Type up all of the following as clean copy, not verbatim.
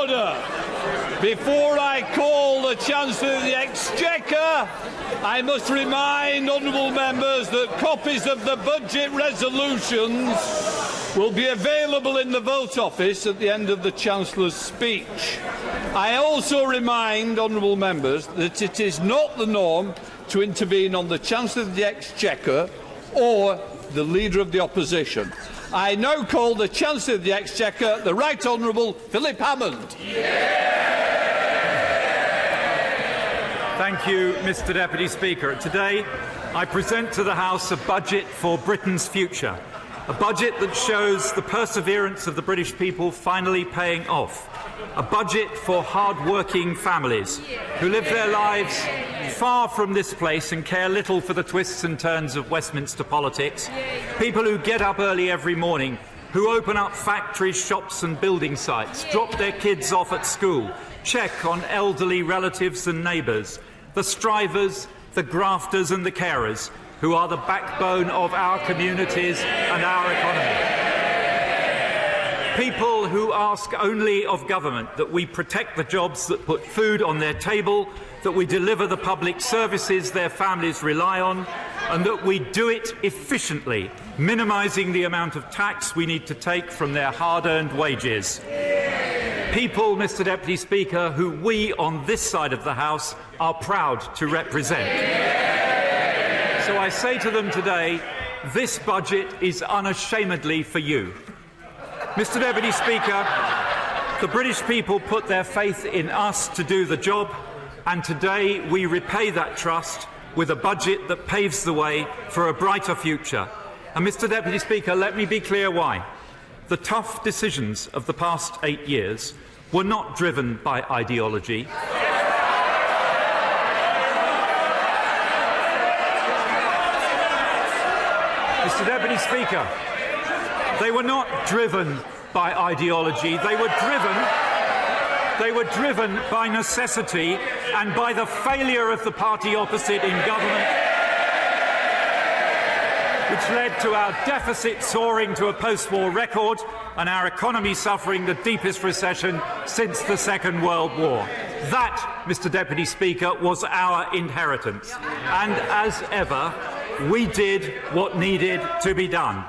order. Before I call the Chancellor of the Exchequer, I must remind honourable members that copies of the budget resolutions will be available in the vote office at the end of the Chancellor's speech. I also remind honourable members that it is not the norm to intervene on the Chancellor of the Exchequer or the Leader of the Opposition. I now call the Chancellor of the Exchequer, the Right Honourable Philip Hammond. Thank you, Mr Deputy Speaker. Today, I present to the House a budget for Britain's future, a budget that shows the perseverance of the British people finally paying off, a budget for hard-working families who live their lives far from this place and care little for the twists and turns of Westminster politics, people who get up early every morning, who open up factories, shops and building sites, drop their kids off at school, check on elderly relatives and neighbours, the strivers, the grafters and the carers, who are the backbone of our communities and our economy. People who ask only of government that we protect the jobs that put food on their table, that we deliver the public services their families rely on, and that we do it efficiently, minimising the amount of tax we need to take from their hard-earned wages. People, Mr Deputy Speaker, who we on this side of the House are proud to represent. So I say to them today, this budget is unashamedly for you. Mr Deputy Speaker, the British people put their faith in us to do the job, and today we repay that trust with a budget that paves the way for a brighter future. And Mr Deputy Speaker, let me be clear why. The tough decisions of the past 8 years were not driven by ideology. Mr Deputy Speaker, they were not driven by ideology. They were driven by necessity and by the failure of the party opposite in government, which led to our deficit soaring to a post-war record and our economy suffering the deepest recession since the Second World War. That, Mr Deputy Speaker, was our inheritance. And as ever, we did what needed to be done.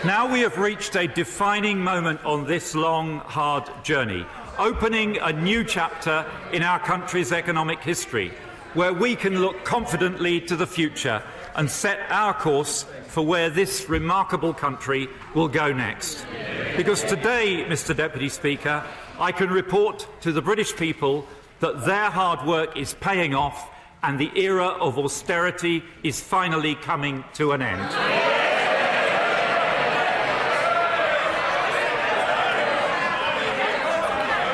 Now we have reached a defining moment on this long, hard journey, opening a new chapter in our country's economic history, where we can look confidently to the future and set our course for where this remarkable country will go next. Because today, Mr Deputy Speaker, I can report to the British people that their hard work is paying off and the era of austerity is finally coming to an end.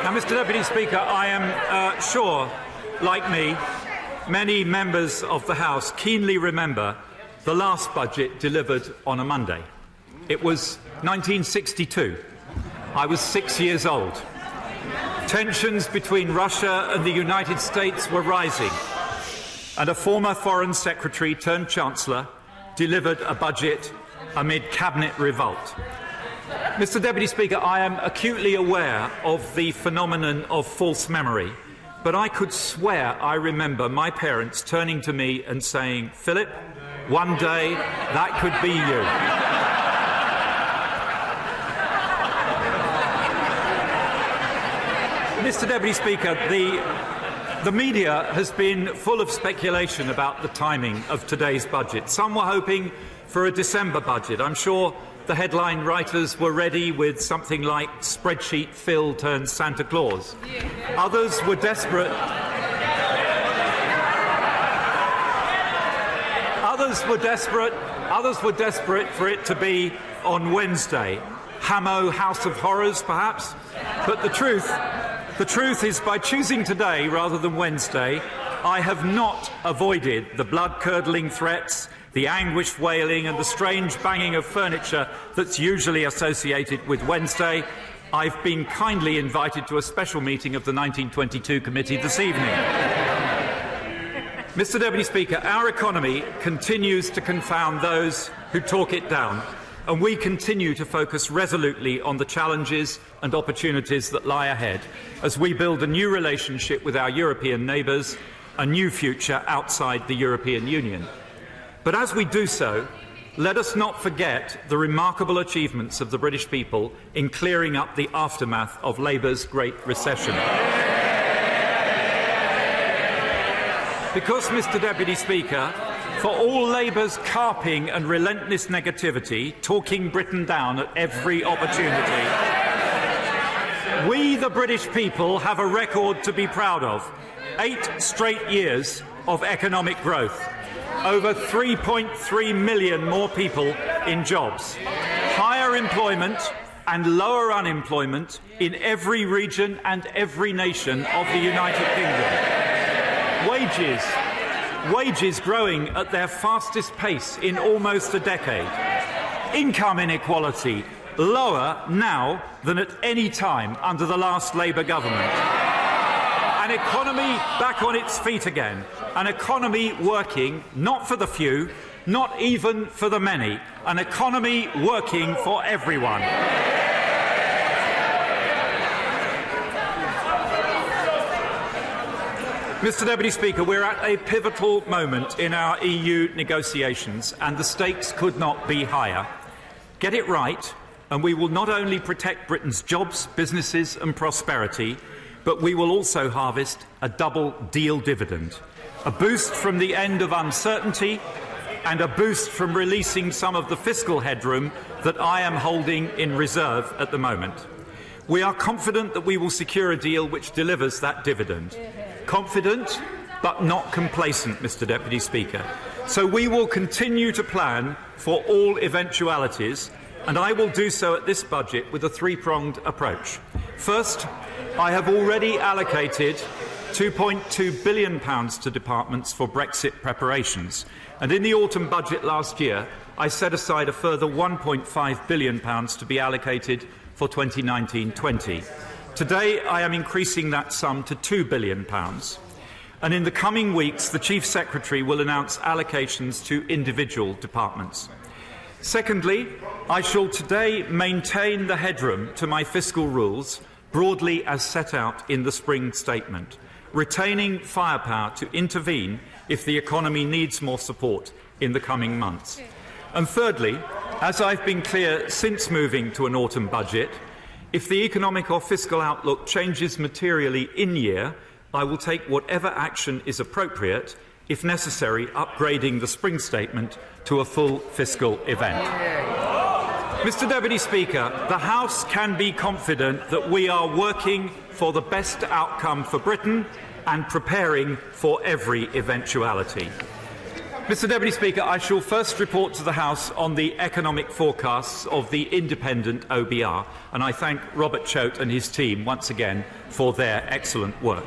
Now, Mr Deputy Speaker, I am sure, like me, many members of the House keenly remember the last budget delivered on a Monday. It was 1962. I was 6 years old. Tensions between Russia and the United States were rising, and a former Foreign Secretary turned Chancellor delivered a budget amid cabinet revolt. Mr Deputy Speaker, I am acutely aware of the phenomenon of false memory, but I could swear I remember my parents turning to me and saying, "Philip, one day that could be you." Mr Deputy Speaker, the media has been full of speculation about the timing of today's budget. Some were hoping for a December budget. I'm sure the headline writers were ready with something like "Spreadsheet Phil turns Santa Claus." Others were desperate. Others were desperate for it to be on Wednesday. Hamo House of Horrors, perhaps. But the truth is, by choosing today rather than Wednesday, I have not avoided the blood-curdling threats, the anguished wailing and the strange banging of furniture that's usually associated with Wednesday. I've been kindly invited to a special meeting of the 1922 committee this evening. Mr Deputy Speaker, our economy continues to confound those who talk it down. and we continue to focus resolutely on the challenges and opportunities that lie ahead as we build a new relationship with our European neighbours, a new future outside the European Union. But as we do so, let us not forget the remarkable achievements of the British people in clearing up the aftermath of Labour's Great Recession. Because, Mr Deputy Speaker, for all Labour's carping and relentless negativity, talking Britain down at every opportunity, we, the British people, have a record to be proud of. 8 straight years of economic growth. Over 3.3 million more people in jobs. Higher employment and lower unemployment in every region and every nation of the United Kingdom. Wages growing at their fastest pace in almost a decade. Income inequality lower now than at any time under the last Labour government. An economy back on its feet again. An economy working not for the few, not even for the many. An economy working for everyone. Mr Deputy Speaker, we're at a pivotal moment in our EU negotiations and the stakes could not be higher. Get it right and we will not only protect Britain's jobs, businesses and prosperity, but we will also harvest a double deal dividend. A boost from the end of uncertainty and a boost from releasing some of the fiscal headroom that I am holding in reserve at the moment. We are confident that we will secure a deal which delivers that dividend. Confident, but not complacent, Mr Deputy Speaker. So we will continue to plan for all eventualities, and I will do so at this budget with a three-pronged approach. First, I have already allocated £2.2 billion to departments for Brexit preparations, and in the autumn budget last year, I set aside a further £1.5 billion to be allocated for 2019-20. Today, I am increasing that sum to £2 billion. And in the coming weeks, the Chief Secretary will announce allocations to individual departments. Secondly, I shall today maintain the headroom to my fiscal rules broadly as set out in the spring statement, retaining firepower to intervene if the economy needs more support in the coming months. And thirdly, as I've been clear since moving to an autumn budget, if the economic or fiscal outlook changes materially in year, I will take whatever action is appropriate, if necessary, upgrading the spring statement to a full fiscal event. Mr Deputy Speaker, the House can be confident that we are working for the best outcome for Britain and preparing for every eventuality. Mr Deputy Speaker, I shall first report to the House on the economic forecasts of the independent OBR, and I thank Robert Choate and his team once again for their excellent work.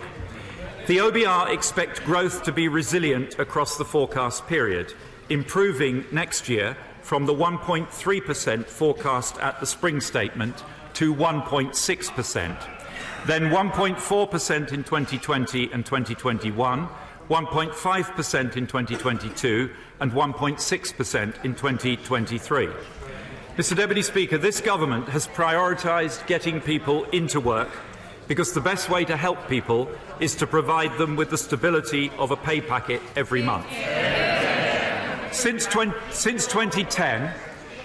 The OBR expect growth to be resilient across the forecast period, improving next year from the 1.3% forecast at the spring statement to 1.6%, then 1.4% in 2020 and 2021, 1.5% in 2022 and 1.6% in 2023. Mr Deputy Speaker, this government has prioritised getting people into work because the best way to help people is to provide them with the stability of a pay packet every month. Since 2010,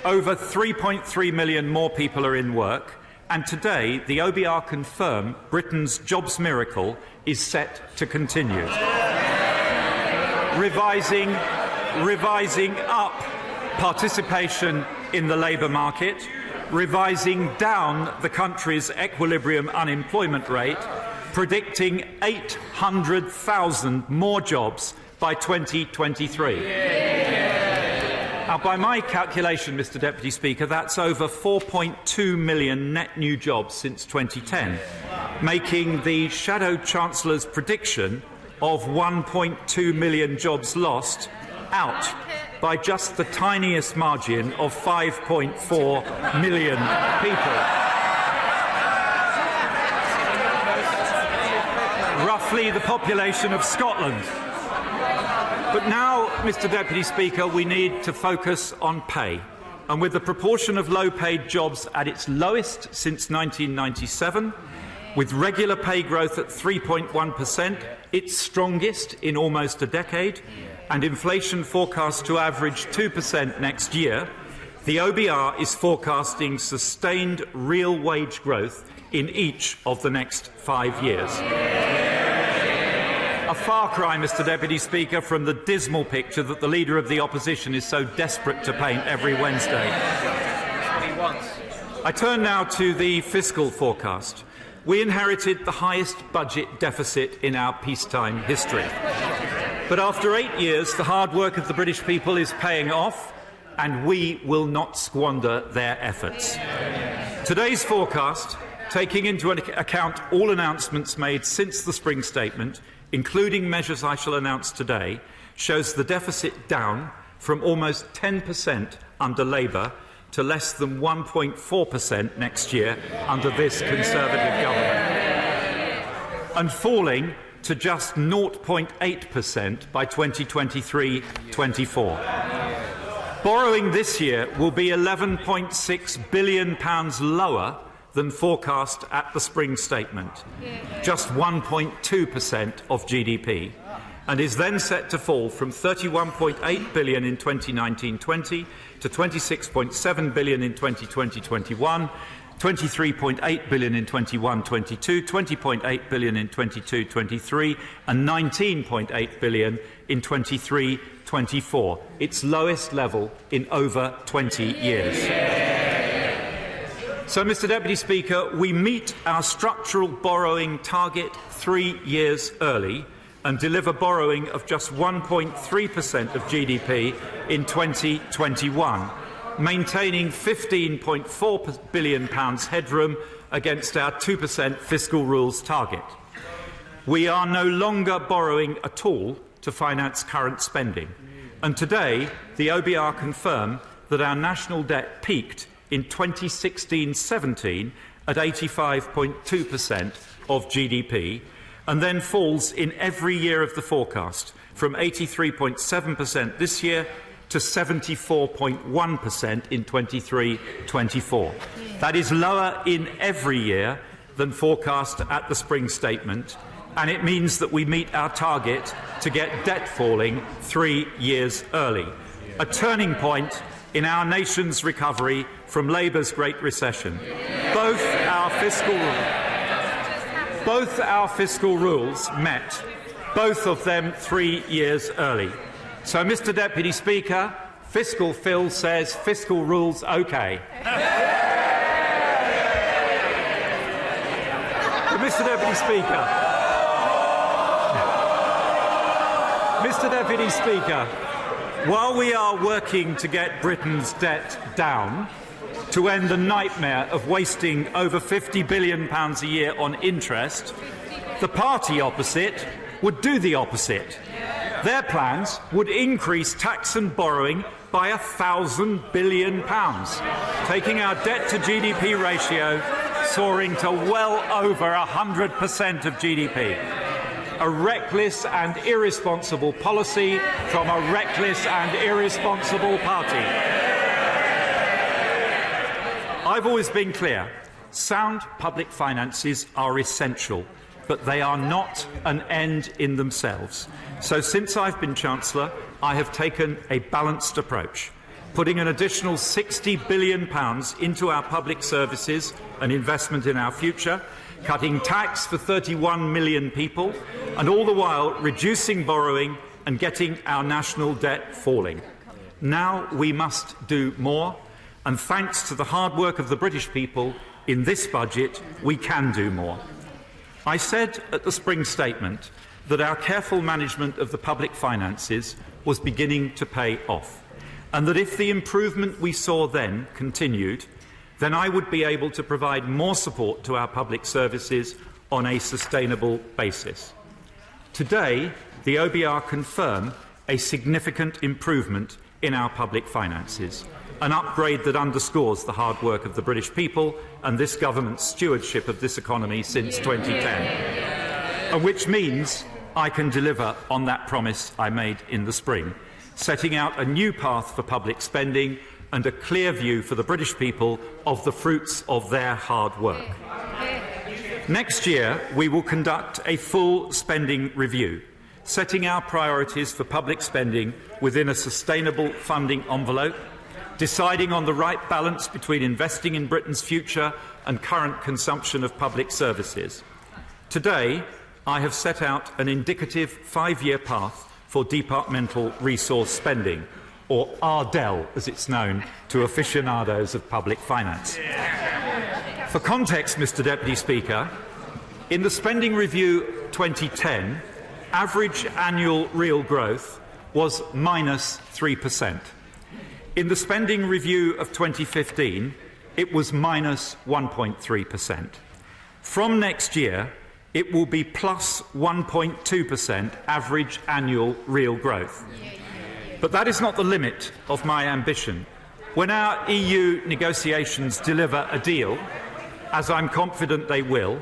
over 3.3 million more people are in work, and today the OBR confirm Britain's jobs miracle is set to continue. Revising up participation in the labour market, revising down the country's equilibrium unemployment rate, predicting 800,000 more jobs by 2023. Now, by my calculation, Mr Deputy Speaker, that's over 4.2 million net new jobs since 2010, making the Shadow Chancellor's prediction of 1.2 million jobs lost out by just the tiniest margin of 5.4 million people. Roughly the population of Scotland. But now, Mr Deputy Speaker, we need to focus on pay. and with the proportion of low-paid jobs at its lowest since 1997, with regular pay growth at 3.1%, its strongest in almost a decade, and inflation forecast to average 2% next year, the OBR is forecasting sustained real wage growth in each of the next 5 years. A far cry, Mr Deputy Speaker, from the dismal picture that the Leader of the Opposition is so desperate to paint every Wednesday. I turn now to the fiscal forecast. We inherited the highest budget deficit in our peacetime history. But after 8 years, the hard work of the British people is paying off, and we will not squander their efforts. Today's forecast, taking into account all announcements made since the spring statement, including measures I shall announce today, shows the deficit down from almost 10% under Labour to less than 1.4% next year under this Conservative government, and falling to just 0.8% by 2023-24. Borrowing this year will be £11.6 billion lower than forecast at the spring statement, just 1.2% of GDP, and is then set to fall from £31.8 billion in 2019-20 to £26.7 billion in 2020-21, £23.8 billion in 21-22, £20.8 billion in 22-23, and £19.8 billion in 23-24, its lowest level in over 20 years. So, Mr Deputy Speaker, we meet our structural borrowing target 3 years early and deliver borrowing of just 1.3% of GDP in 2021, maintaining £15.4 billion headroom against our 2% fiscal rules target. We are no longer borrowing at all to finance current spending, and today the OBR confirm that our national debt peaked in 2016-17 at 85.2% of GDP, and then falls in every year of the forecast, from 83.7% this year to 74.1% in 23-24. That is lower in every year than forecast at the spring statement, and it means that we meet our target to get debt falling 3 years early, a turning point in our nation's recovery from Labour's Great Recession. Both our fiscal rules met, both of them 3 years early. So, Mr Deputy Speaker, Fiscal Phil says fiscal rules OK. But Mr Deputy Speaker, while we are working to get Britain's debt down, to end the nightmare of wasting over £50 billion a year on interest, the party opposite would do the opposite. Their plans would increase tax and borrowing by £1,000 billion, taking our debt-to-GDP ratio soaring to well over 100% of GDP. A reckless and irresponsible policy from a reckless and irresponsible party. I've always been clear. Sound public finances are essential, but they are not an end in themselves. So since I've been Chancellor, I have taken a balanced approach, putting an additional £60 billion into our public services and investment in our future, cutting tax for 31 million people, and all the while reducing borrowing and getting our national debt falling. Now we must do more, and thanks to the hard work of the British people, in this budget we can do more. I said at the spring statement that our careful management of the public finances was beginning to pay off, and that if the improvement we saw then continued, then I would be able to provide more support to our public services on a sustainable basis. Today, the OBR confirm a significant improvement in our public finances, an upgrade that underscores the hard work of the British people and this government's stewardship of this economy since 2010, and which means I can deliver on that promise I made in the spring, setting out a new path for public spending and a clear view for the British people of the fruits of their hard work. Next year, we will conduct a full spending review, setting our priorities for public spending within a sustainable funding envelope, deciding on the right balance between investing in Britain's future and current consumption of public services. Today, I have set out an indicative 5-year path for departmental resource spending, or RDEL as it's known to aficionados of public finance. For context, Mr Deputy Speaker, in the Spending Review 2010, average annual real growth was -3%. In the Spending Review of 2015, it was -1.3%. From next year, it will be plus 1.2% average annual real growth. But that is not the limit of my ambition. When our EU negotiations deliver a deal, as I'm confident they will,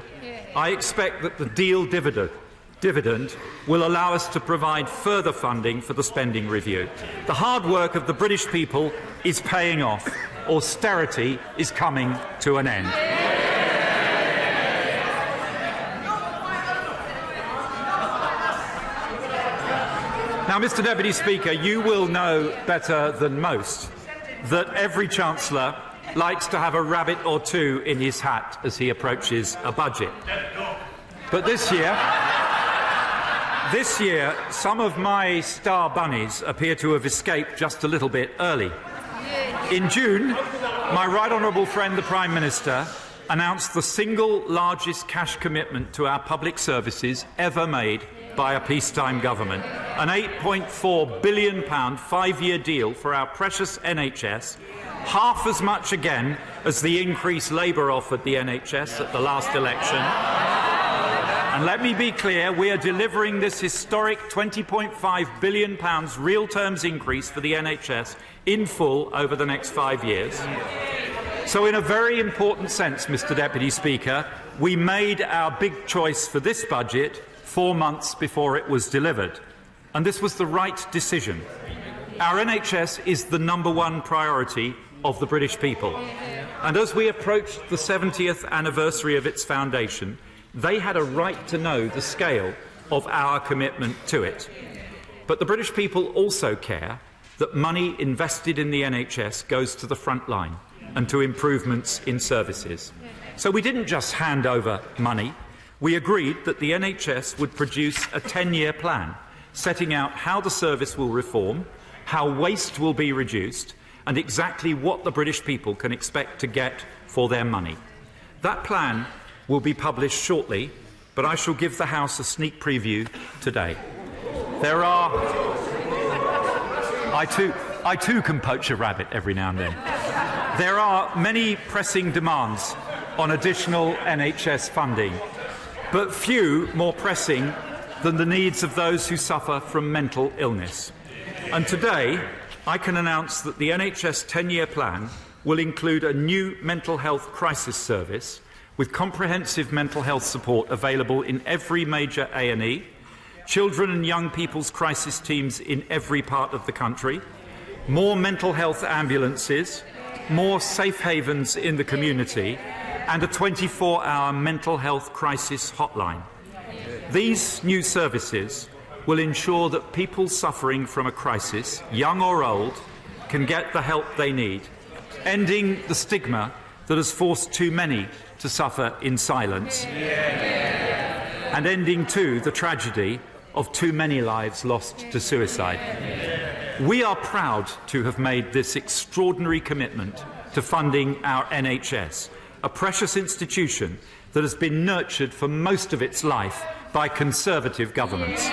I expect that the deal dividend will allow us to provide further funding for the spending review. The hard work of the British people is paying off. Austerity is coming to an end. Now, Mr Deputy Speaker, you will know better than most that every Chancellor likes to have a rabbit or two in his hat as he approaches a budget. But this year, some of my star bunnies appear to have escaped just a little bit early. In June, my right honourable friend, the Prime Minister, announced the single largest cash commitment to our public services ever made by a peacetime government, an £8.4 billion 5-year deal for our precious NHS, half as much again as the increase Labour offered the NHS at the last election. And let me be clear, we are delivering this historic £20.5 billion real terms increase for the NHS in full over the next 5 years. So in a very important sense, Mr Deputy Speaker, we made our big choice for this budget 4 months before it was delivered. And this was the right decision. Our NHS is the #1 priority of the British people. And as we approached the 70th anniversary of its foundation, they had a right to know the scale of our commitment to it. But the British people also care that money invested in the NHS goes to the front line and to improvements in services. So we didn't just hand over money. We agreed that the NHS would produce a 10-year plan, setting out how the service will reform, how waste will be reduced, and exactly what the British people can expect to get for their money. That plan will be published shortly, but I shall give the House a sneak preview today. I too can poach a rabbit every now and then. There are many pressing demands on additional NHS funding, but few more pressing than the needs of those who suffer from mental illness. And today, I can announce that the NHS 10-year plan will include a new mental health crisis service with comprehensive mental health support available in every major A&E, children and young people's crisis teams in every part of the country, more mental health ambulances, more safe havens in the community, and a 24-hour mental health crisis hotline. These new services will ensure that people suffering from a crisis, young or old, can get the help they need, ending the stigma that has forced too many to suffer in silence, and ending, too, the tragedy of too many lives lost to suicide. We are proud to have made this extraordinary commitment to funding our NHS, a precious institution that has been nurtured for most of its life by Conservative governments.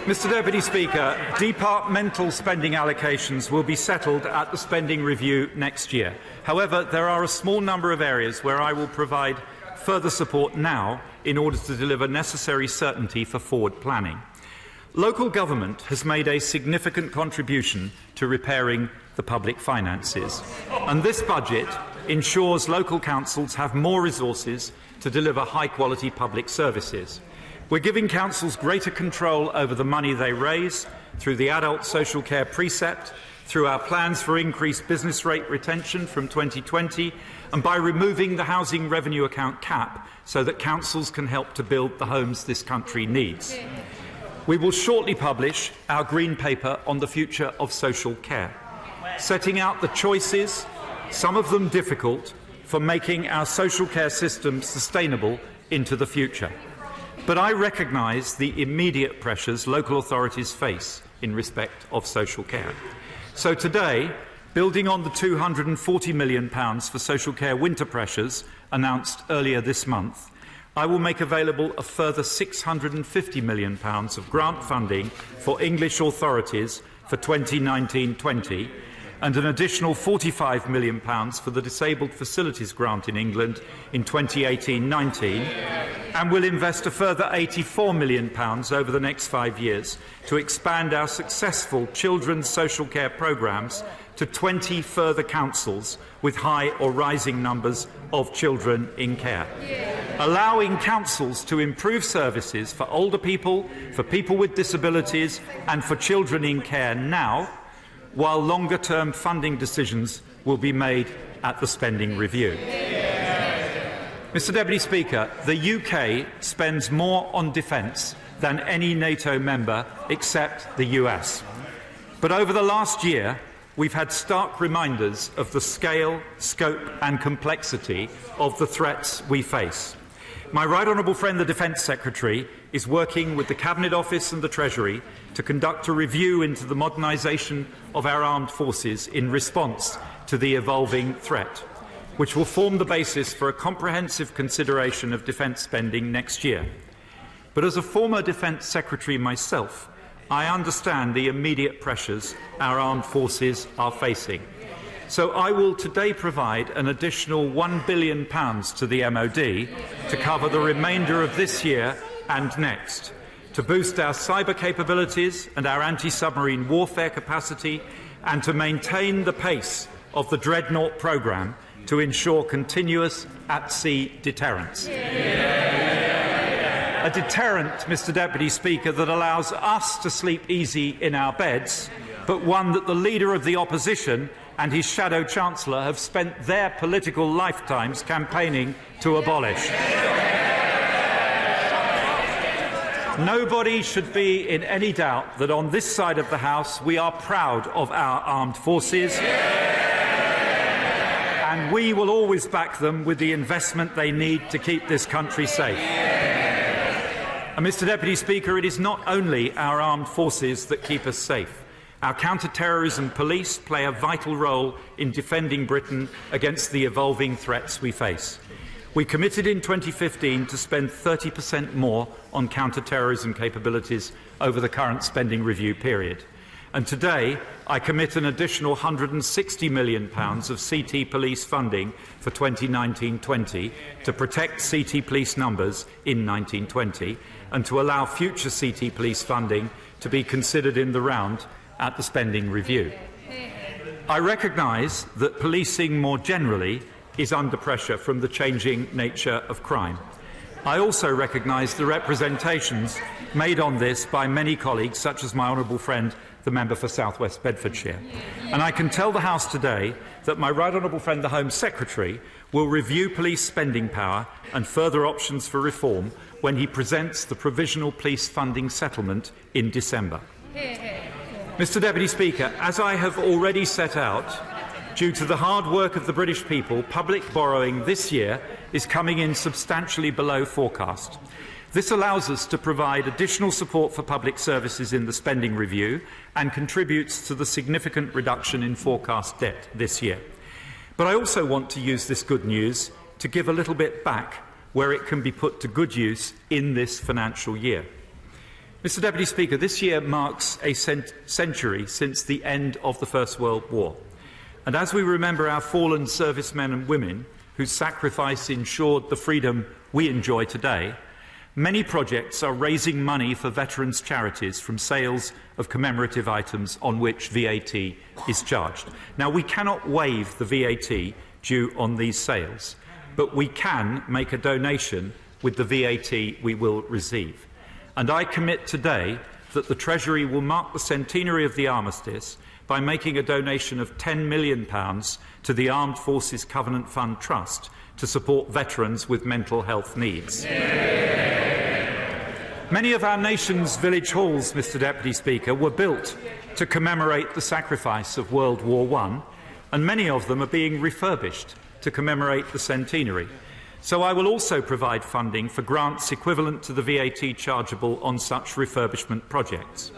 Mr Deputy Speaker, departmental spending allocations will be settled at the spending review next year. However, there are a small number of areas where I will provide further support now in order to deliver necessary certainty for forward planning. Local government has made a significant contribution to repairing the public finances, and this budget ensures local councils have more resources to deliver high-quality public services. We're giving councils greater control over the money they raise through the adult social care precept, through our plans for increased business rate retention from 2020, and by removing the housing revenue account cap so that councils can help to build the homes this country needs. We will shortly publish our Green Paper on the future of social care, setting out the choices, some of them difficult, for making our social care system sustainable into the future. But I recognise the immediate pressures local authorities face in respect of social care. So today, building on the £240 million for social care winter pressures announced earlier this month, I will make available a further £650 million of grant funding for English authorities for 2019-20 and an additional £45 million for the Disabled Facilities Grant in England in 2018-19, and will invest a further £84 million over the next 5 years to expand our successful children's social care programmes to 20 further councils with high or rising numbers of children in care, allowing councils to improve services for older people, for people with disabilities and for children in care now, while longer-term funding decisions will be made at the spending review. Mr Deputy Speaker, the UK spends more on defence than any NATO member except the US. But over the last year, we've had stark reminders of the scale, scope and complexity of the threats we face. My right honourable friend, the Defence Secretary, is working with the Cabinet Office and the Treasury to conduct a review into the modernisation of our armed forces in response to the evolving threat, which will form the basis for a comprehensive consideration of defence spending next year. But as a former Defence Secretary myself, I understand the immediate pressures our armed forces are facing. So I will today provide an additional £1 billion to the MOD to cover the remainder of this year and next, to boost our cyber capabilities and our anti-submarine warfare capacity, and to maintain the pace of the Dreadnought programme to ensure continuous at-sea deterrence. A deterrent, Mr Deputy Speaker, that allows us to sleep easy in our beds, but one that the Leader of the Opposition and his shadow Chancellor have spent their political lifetimes campaigning to abolish. Nobody should be in any doubt that on this side of the House we are proud of our armed forces, and we will always back them with the investment they need to keep this country safe. And Mr Deputy Speaker, it is not only our armed forces that keep us safe. Our counter-terrorism police play a vital role in defending Britain against the evolving threats we face. We committed in 2015 to spend 30% more on counter-terrorism capabilities over the current spending review period. And today, I commit an additional £160 million of CT police funding for 2019-20 to protect CT police numbers in 1920 and to allow future CT police funding to be considered in the round at the spending review. I recognise that policing more generally is under pressure from the changing nature of crime. I also recognise the representations made on this by many colleagues, such as my honourable friend, the member for South West Bedfordshire. And I can tell the House today that my right honourable friend, the Home Secretary, will review police spending power and further options for reform when he presents the provisional police funding settlement in December. Mr Deputy Speaker, as I have already set out, due to the hard work of the British people, public borrowing this year is coming in substantially below forecast. This allows us to provide additional support for public services in the spending review and contributes to the significant reduction in forecast debt this year. But I also want to use this good news to give a little bit back where it can be put to good use in this financial year. Mr Deputy Speaker, this year marks a century since the end of the First World War. And as we remember our fallen servicemen and women whose sacrifice ensured the freedom we enjoy today, many projects are raising money for veterans' charities from sales of commemorative items on which VAT is charged. Now, we cannot waive the VAT due on these sales, but we can make a donation with the VAT we will receive. And I commit today that the Treasury will mark the centenary of the armistice by making a donation of £10 million to the Armed Forces Covenant Fund Trust to support veterans with mental health needs. Many of our nation's village halls, Mr Deputy Speaker, were built to commemorate the sacrifice of World War I, and many of them are being refurbished to commemorate the centenary. So I will also provide funding for grants equivalent to the VAT chargeable on such refurbishment projects.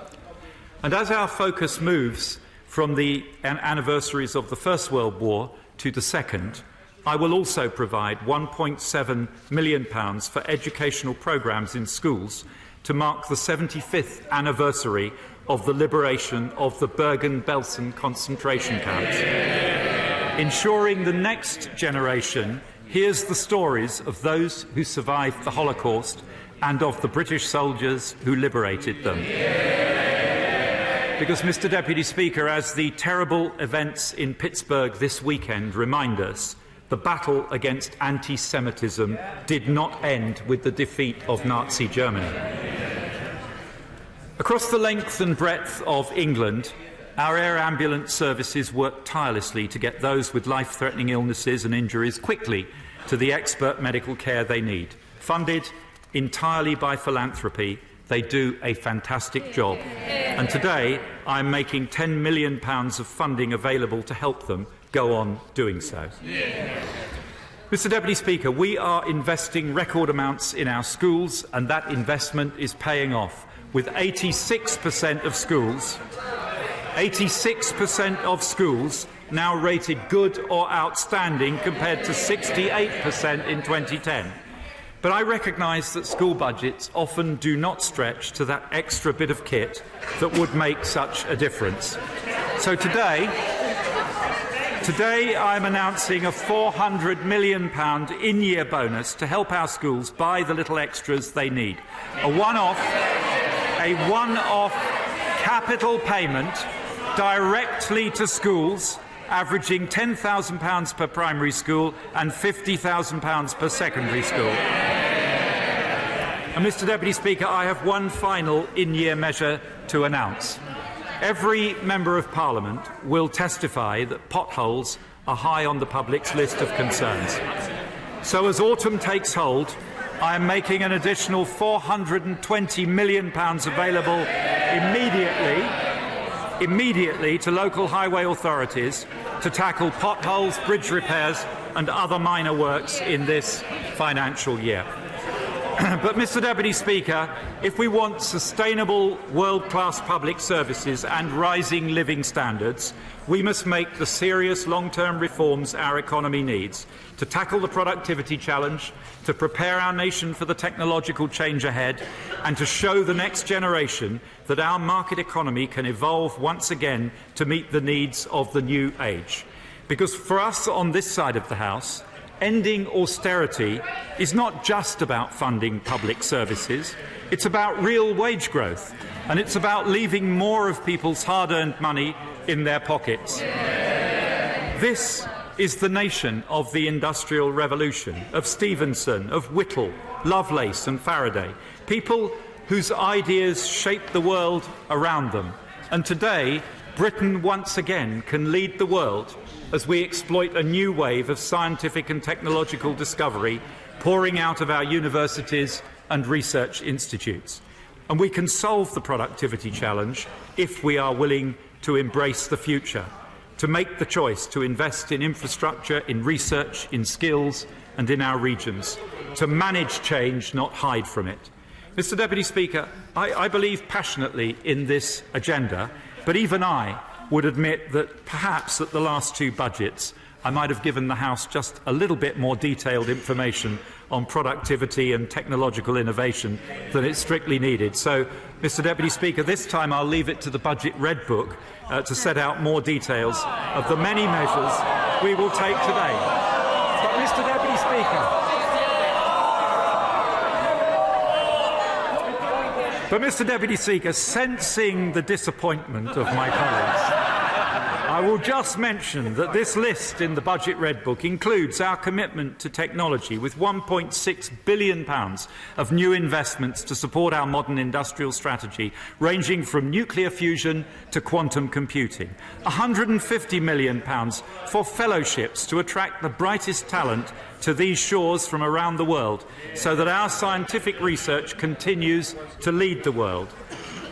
And as our focus moves from the anniversaries of the First World War to the Second, I will also provide £1.7 million for educational programmes in schools to mark the 75th anniversary of the liberation of the Bergen-Belsen concentration camps, ensuring the next generation hears the stories of those who survived the Holocaust and of the British soldiers who liberated them. Because, Mr Deputy Speaker, as the terrible events in Pittsburgh this weekend remind us, the battle against anti-Semitism did not end with the defeat of Nazi Germany. Across the length and breadth of England, our air ambulance services work tirelessly to get those with life-threatening illnesses and injuries quickly to the expert medical care they need. Funded entirely by philanthropy, they do a fantastic job. And today, I am making £10 million of funding available to help them go on doing so. Mr Deputy Speaker, we are investing record amounts in our schools, and that investment is paying off, with 86% of schools now rated good or outstanding compared to 68% in 2010. But I recognise that school budgets often do not stretch to that extra bit of kit that would make such a difference. So today I am announcing a £400 million in-year bonus to help our schools buy the little extras they need. A one-off capital payment directly to schools, averaging £10,000 per primary school and £50,000 per secondary school. And, Mr Deputy Speaker, I have one final in-year measure to announce. Every Member of Parliament will testify that potholes are high on the public's list of concerns. So as autumn takes hold, I am making an additional £420 million available immediately to local highway authorities to tackle potholes, bridge repairs and other minor works in this financial year. But, Mr Deputy Speaker, if we want sustainable world-class public services and rising living standards, we must make the serious long-term reforms our economy needs to tackle the productivity challenge, to prepare our nation for the technological change ahead, and to show the next generation that our market economy can evolve once again to meet the needs of the new age. Because for us on this side of the House, ending austerity is not just about funding public services, it's about real wage growth, and it's about leaving more of people's hard-earned money in their pockets. This is the nation of the Industrial Revolution, of Stevenson, of Whittle, Lovelace and Faraday, people whose ideas shaped the world around them. And today, Britain once again can lead the world as we exploit a new wave of scientific and technological discovery pouring out of our universities and research institutes. And we can solve the productivity challenge if we are willing to embrace the future, to make the choice to invest in infrastructure, in research, in skills and in our regions, to manage change, not hide from it. Mr Deputy Speaker, I believe passionately in this agenda, but even I would admit that perhaps at the last two budgets I might have given the House just a little bit more detailed information on productivity and technological innovation than it strictly needed. So, Mr Deputy Speaker, this time I'll leave it to the Budget Red Book to set out more details of the many measures we will take today. But, Mr Deputy Speaker, sensing the disappointment of my colleagues, I will just mention that this list in the Budget Red Book includes our commitment to technology, with £1.6 billion of new investments to support our modern industrial strategy, ranging from nuclear fusion to quantum computing. £150 million for fellowships to attract the brightest talent to these shores from around the world, so that our scientific research continues to lead the world.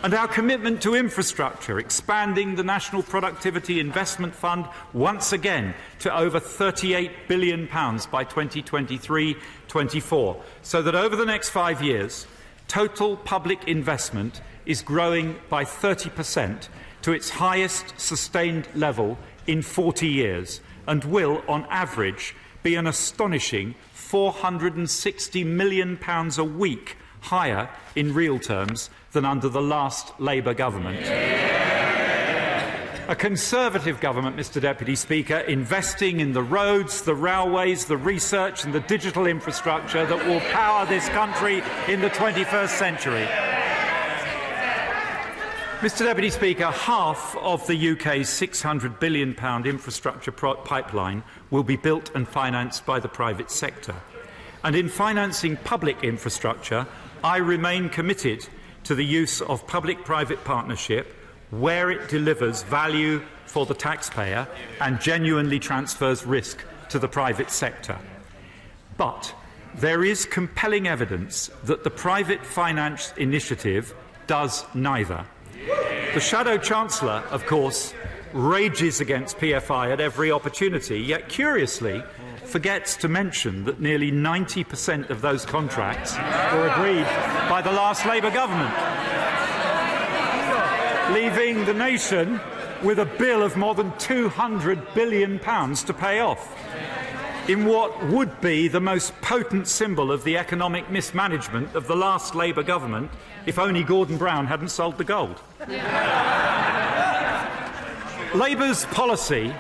And our commitment to infrastructure, expanding the National Productivity Investment Fund once again to over £38 billion by 2023-24, so that over the next 5 years, total public investment is growing by 30% to its highest sustained level in 40 years, and will, on average, be an astonishing £460 million a week higher in real terms than under the last Labour government. A Conservative government, Mr Deputy Speaker, investing in the roads, the railways, the research and the digital infrastructure that will power this country in the 21st century. Mr Deputy Speaker, half of the UK's £600 billion infrastructure pipeline will be built and financed by the private sector. And in financing public infrastructure, I remain committed to the use of public-private partnership where it delivers value for the taxpayer and genuinely transfers risk to the private sector. But there is compelling evidence that the private finance initiative does neither. The Shadow Chancellor, of course, rages against PFI at every opportunity, yet curiously forgets to mention that nearly 90% of those contracts were agreed by the last Labour government, leaving the nation with a bill of more than £200 billion to pay off, in what would be the most potent symbol of the economic mismanagement of the last Labour government, if only Gordon Brown hadn't sold the gold. Labour's policy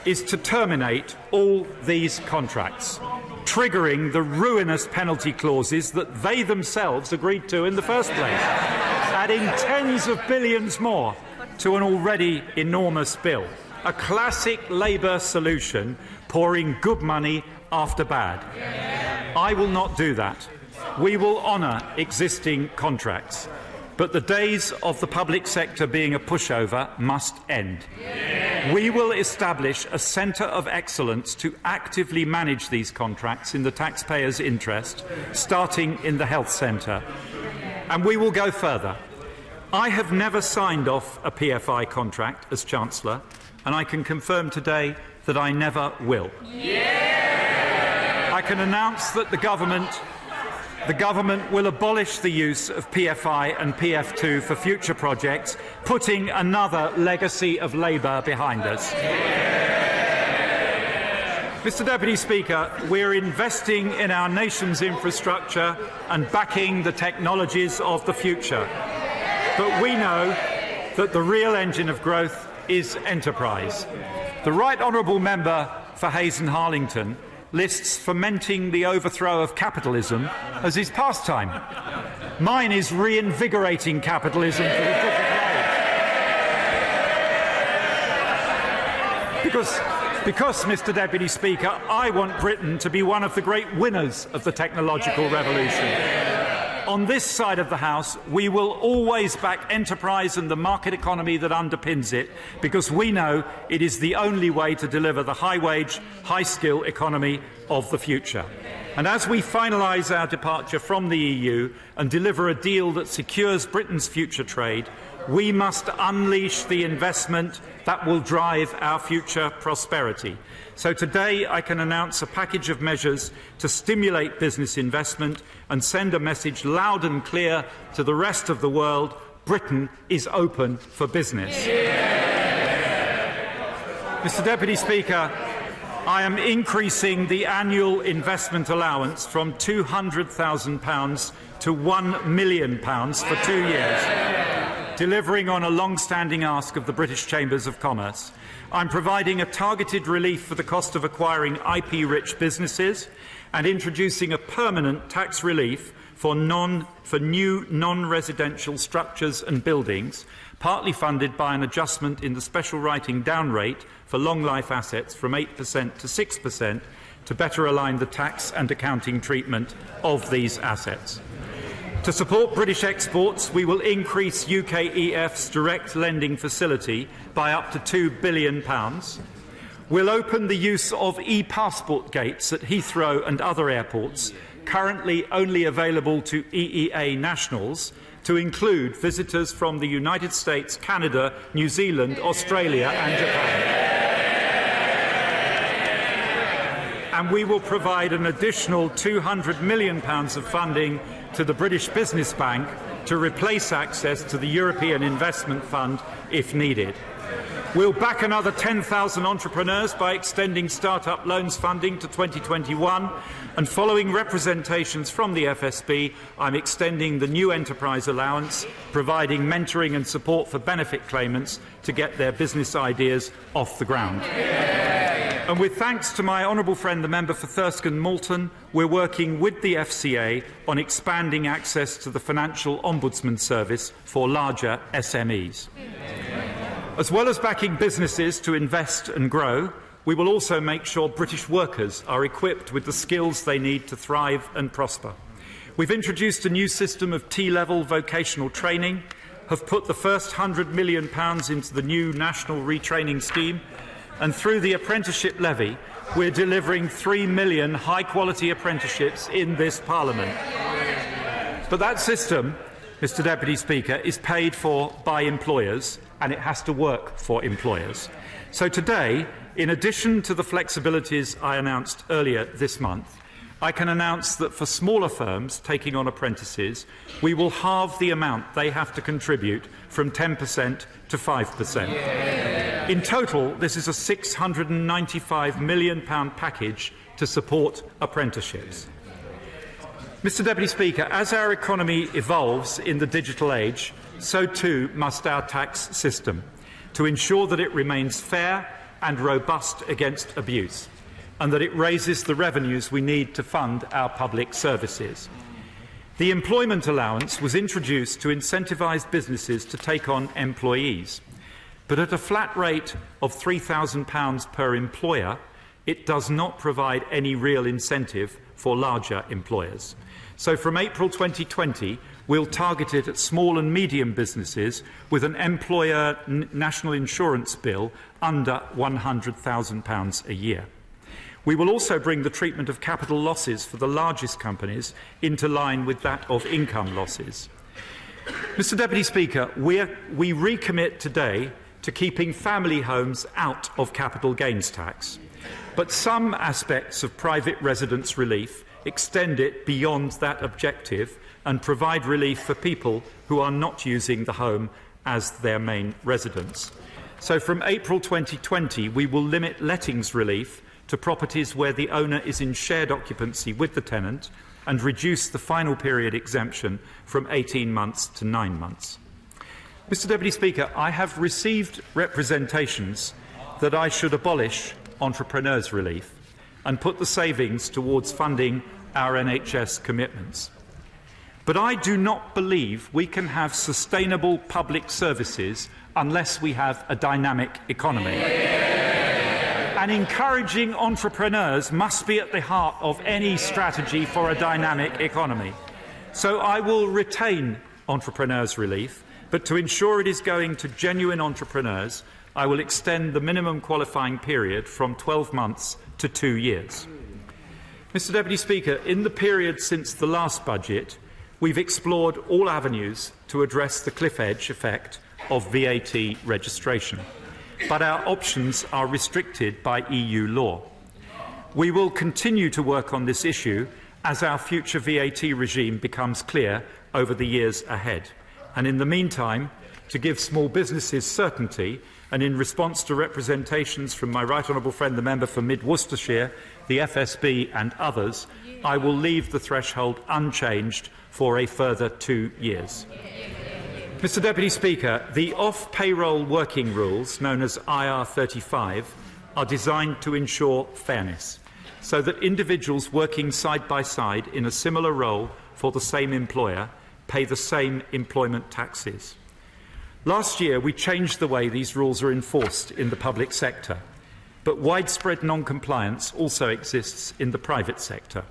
is to terminate all these contracts, triggering the ruinous penalty clauses that they themselves agreed to in the first place, adding tens of billions more to an already enormous bill. A classic Labour solution, pouring good money after bad. I will not do that. We will honour existing contracts. But the days of the public sector being a pushover must end. We will establish a centre of excellence to actively manage these contracts in the taxpayer's interest, starting in the health centre. And we will go further. I have never signed off a PFI contract as Chancellor, and I can confirm today that I never will. I can announce that the government will abolish the use of PFI and PF2 for future projects, putting another legacy of Labour behind us. Mr Deputy Speaker, we're investing in our nation's infrastructure and backing the technologies of the future. But we know that the real engine of growth is enterprise. The Right Honourable Member for Hayes and Harlington lists fomenting the overthrow of capitalism as his pastime. Mine is reinvigorating capitalism for the digital age. Because, Mr Deputy Speaker, I want Britain to be one of the great winners of the technological revolution. On this side of the House, we will always back enterprise and the market economy that underpins it, because we know it is the only way to deliver the high-wage, high-skill economy of the future. And as we finalise our departure from the EU and deliver a deal that secures Britain's future trade, we must unleash the investment that will drive our future prosperity. So today I can announce a package of measures to stimulate business investment and send a message loud and clear to the rest of the world: Britain is open for business. Mr Deputy Speaker, I am increasing the annual investment allowance from £200,000 to £1 million for 2 years, delivering on a long-standing ask of the British Chambers of Commerce. I'm providing a targeted relief for the cost of acquiring IP-rich businesses and introducing a permanent tax relief for new non-residential structures and buildings, partly funded by an adjustment in the special writing down rate for long-life assets from 8% to 6% to better align the tax and accounting treatment of these assets. To support British exports, we will increase UKEF's direct lending facility by up to £2 billion. We'll open the use of e-passport gates at Heathrow and other airports, currently only available to EEA nationals, to include visitors from the United States, Canada, New Zealand, Australia and Japan. And we will provide an additional £200 million of funding to the British Business Bank to replace access to the European Investment Fund if needed. We'll back another 10,000 entrepreneurs by extending start-up loans funding to 2021, and following representations from the FSB, I'm extending the new enterprise allowance, providing mentoring and support for benefit claimants to get their business ideas off the ground. And with thanks to my honourable friend, the member for Thurston Moulton, we're working with the FCA on expanding access to the Financial Ombudsman Service for larger SMEs. As well as backing businesses to invest and grow, we will also make sure British workers are equipped with the skills they need to thrive and prosper. We've introduced a new system of T-level vocational training, have put the first £100 million into the new national retraining scheme, and through the apprenticeship levy, we're delivering 3 million high-quality apprenticeships in this Parliament. But that system, Mr Deputy Speaker, is paid for by employers, and it has to work for employers. So today, in addition to the flexibilities I announced earlier this month, I can announce that for smaller firms taking on apprentices, we will halve the amount they have to contribute from 10% to 5%. In total, this is a £695 million package to support apprenticeships. Mr Deputy Speaker, as our economy evolves in the digital age, so too must our tax system, to ensure that it remains fair and robust against abuse, and that it raises the revenues we need to fund our public services. The employment allowance was introduced to incentivise businesses to take on employees, but at a flat rate of £3,000 per employer, it does not provide any real incentive for larger employers. So from April 2020, we'll target it at small and medium businesses with an employer national insurance bill under £100,000 a year. We will also bring the treatment of capital losses for the largest companies into line with that of income losses. Mr Deputy Speaker, we recommit today to keeping family homes out of capital gains tax, but some aspects of private residence relief extend it beyond that objective and provide relief for people who are not using the home as their main residence. So from April 2020, we will limit lettings relief to properties where the owner is in shared occupancy with the tenant and reduce the final period exemption from 18 months to 9 months. Mr Deputy Speaker, I have received representations that I should abolish entrepreneurs' relief and put the savings towards funding our NHS commitments. But I do not believe we can have sustainable public services unless we have a dynamic economy. And encouraging entrepreneurs must be at the heart of any strategy for a dynamic economy. So I will retain entrepreneurs' relief, but to ensure it is going to genuine entrepreneurs, I will extend the minimum qualifying period from 12 months to 2 years. Mr Deputy Speaker, in the period since the last budget, we've explored all avenues to address the cliff edge effect of VAT registration, but our options are restricted by EU law. We will continue to work on this issue as our future VAT regime becomes clear over the years ahead. And in the meantime, to give small businesses certainty, and in response to representations from my right honourable friend, the member for Mid Worcestershire, the FSB and others, I will leave the threshold unchanged for a further 2 years. Mr Deputy Speaker, the off-payroll working rules, known as IR35, are designed to ensure fairness, so that individuals working side by side in a similar role for the same employer pay the same employment taxes. Last year, we changed the way these rules are enforced in the public sector, but widespread non-compliance also exists in the private sector.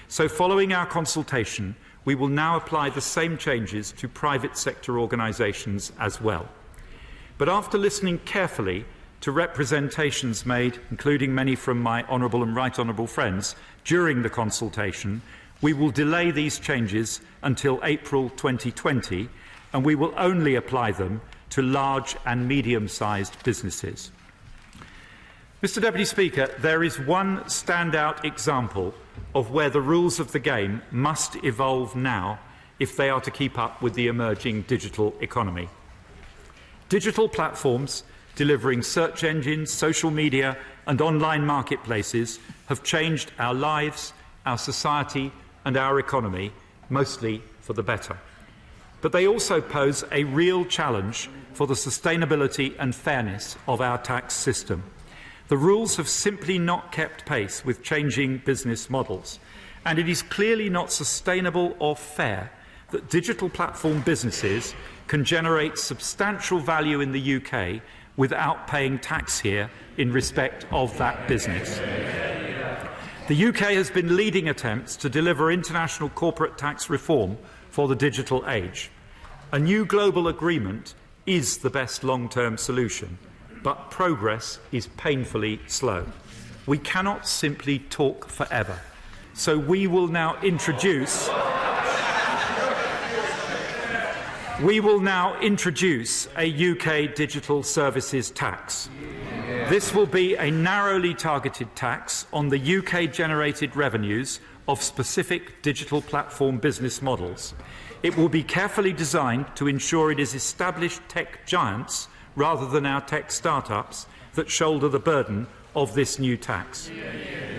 So following our consultation, we will now apply the same changes to private sector organisations as well. But after listening carefully to representations made, including many from my honourable and right honourable friends, during the consultation, we will delay these changes until April 2020, and we will only apply them to large and medium-sized businesses. Mr. Deputy Speaker, there is one standout example of where the rules of the game must evolve now if they are to keep up with the emerging digital economy. Digital platforms delivering search engines, social media and online marketplaces have changed our lives, our society and our economy, mostly for the better. But they also pose a real challenge for the sustainability and fairness of our tax system. The rules have simply not kept pace with changing business models, and it is clearly not sustainable or fair that digital platform businesses can generate substantial value in the UK without paying tax here in respect of that business. The UK has been leading attempts to deliver international corporate tax reform for the digital age. A new global agreement is the best long-term solution, but progress is painfully slow. We cannot simply talk forever. So we will now introduce a UK digital services tax. This will be a narrowly targeted tax on the UK-generated revenues of specific digital platform business models. It will be carefully designed to ensure it is established tech giants rather than our tech startups that shoulder the burden of this new tax.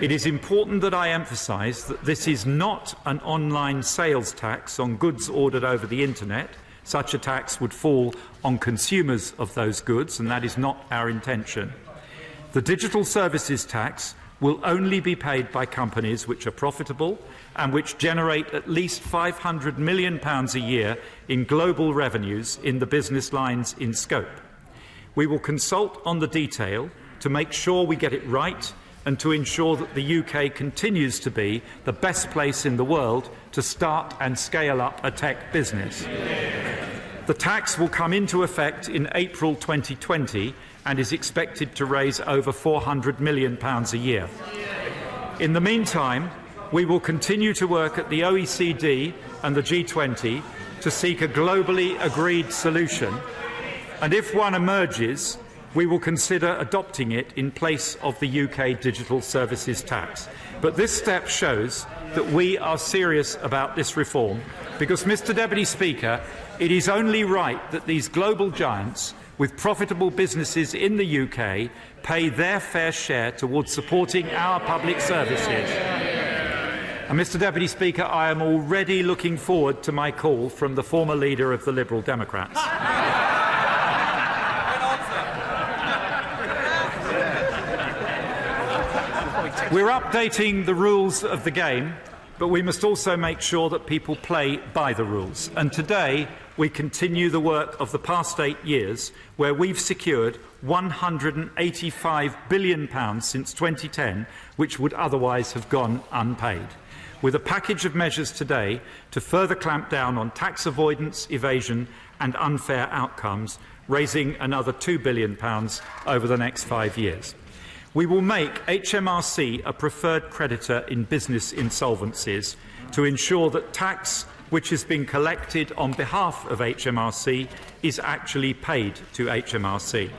It is important that I emphasise that this is not an online sales tax on goods ordered over the internet. Such a tax would fall on consumers of those goods, and that is not our intention. The digital services tax will only be paid by companies which are profitable and which generate at least £500 million a year in global revenues in the business lines in scope. We will consult on the detail to make sure we get it right and to ensure that the UK continues to be the best place in the world to start and scale up a tech business. The tax will come into effect in April 2020 and is expected to raise over £400 million a year. In the meantime, we will continue to work at the OECD and the G20 to seek a globally agreed solution, and if one emerges, we will consider adopting it in place of the UK digital services tax. But this step shows that we are serious about this reform because, Mr. Deputy Speaker, it is only right that these global giants with profitable businesses in the UK pay their fair share towards supporting our public services. And, Mr. Deputy Speaker, I am already looking forward to my call from the former leader of the Liberal Democrats. We're updating the rules of the game, but we must also make sure that people play by the rules. And today we continue the work of the past 8 years, where we've secured £185 billion since 2010, which would otherwise have gone unpaid, with a package of measures today to further clamp down on tax avoidance, evasion and unfair outcomes, raising another £2 billion over the next 5 years. We will make HMRC a preferred creditor in business insolvencies to ensure that tax which has been collected on behalf of HMRC is actually paid to HMRC.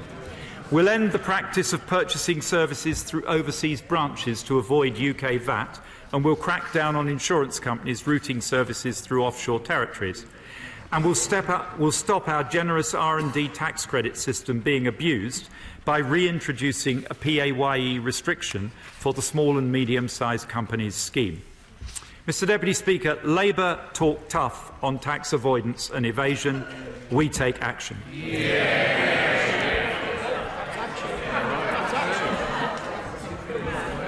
We'll end the practice of purchasing services through overseas branches to avoid UK VAT, and we'll crack down on insurance companies routing services through offshore territories. And we'll stop our generous R&D tax credit system being abused by reintroducing a PAYE restriction for the small and medium-sized companies scheme. Mr. Deputy Speaker, Labour talk tough on tax avoidance and evasion. We take action.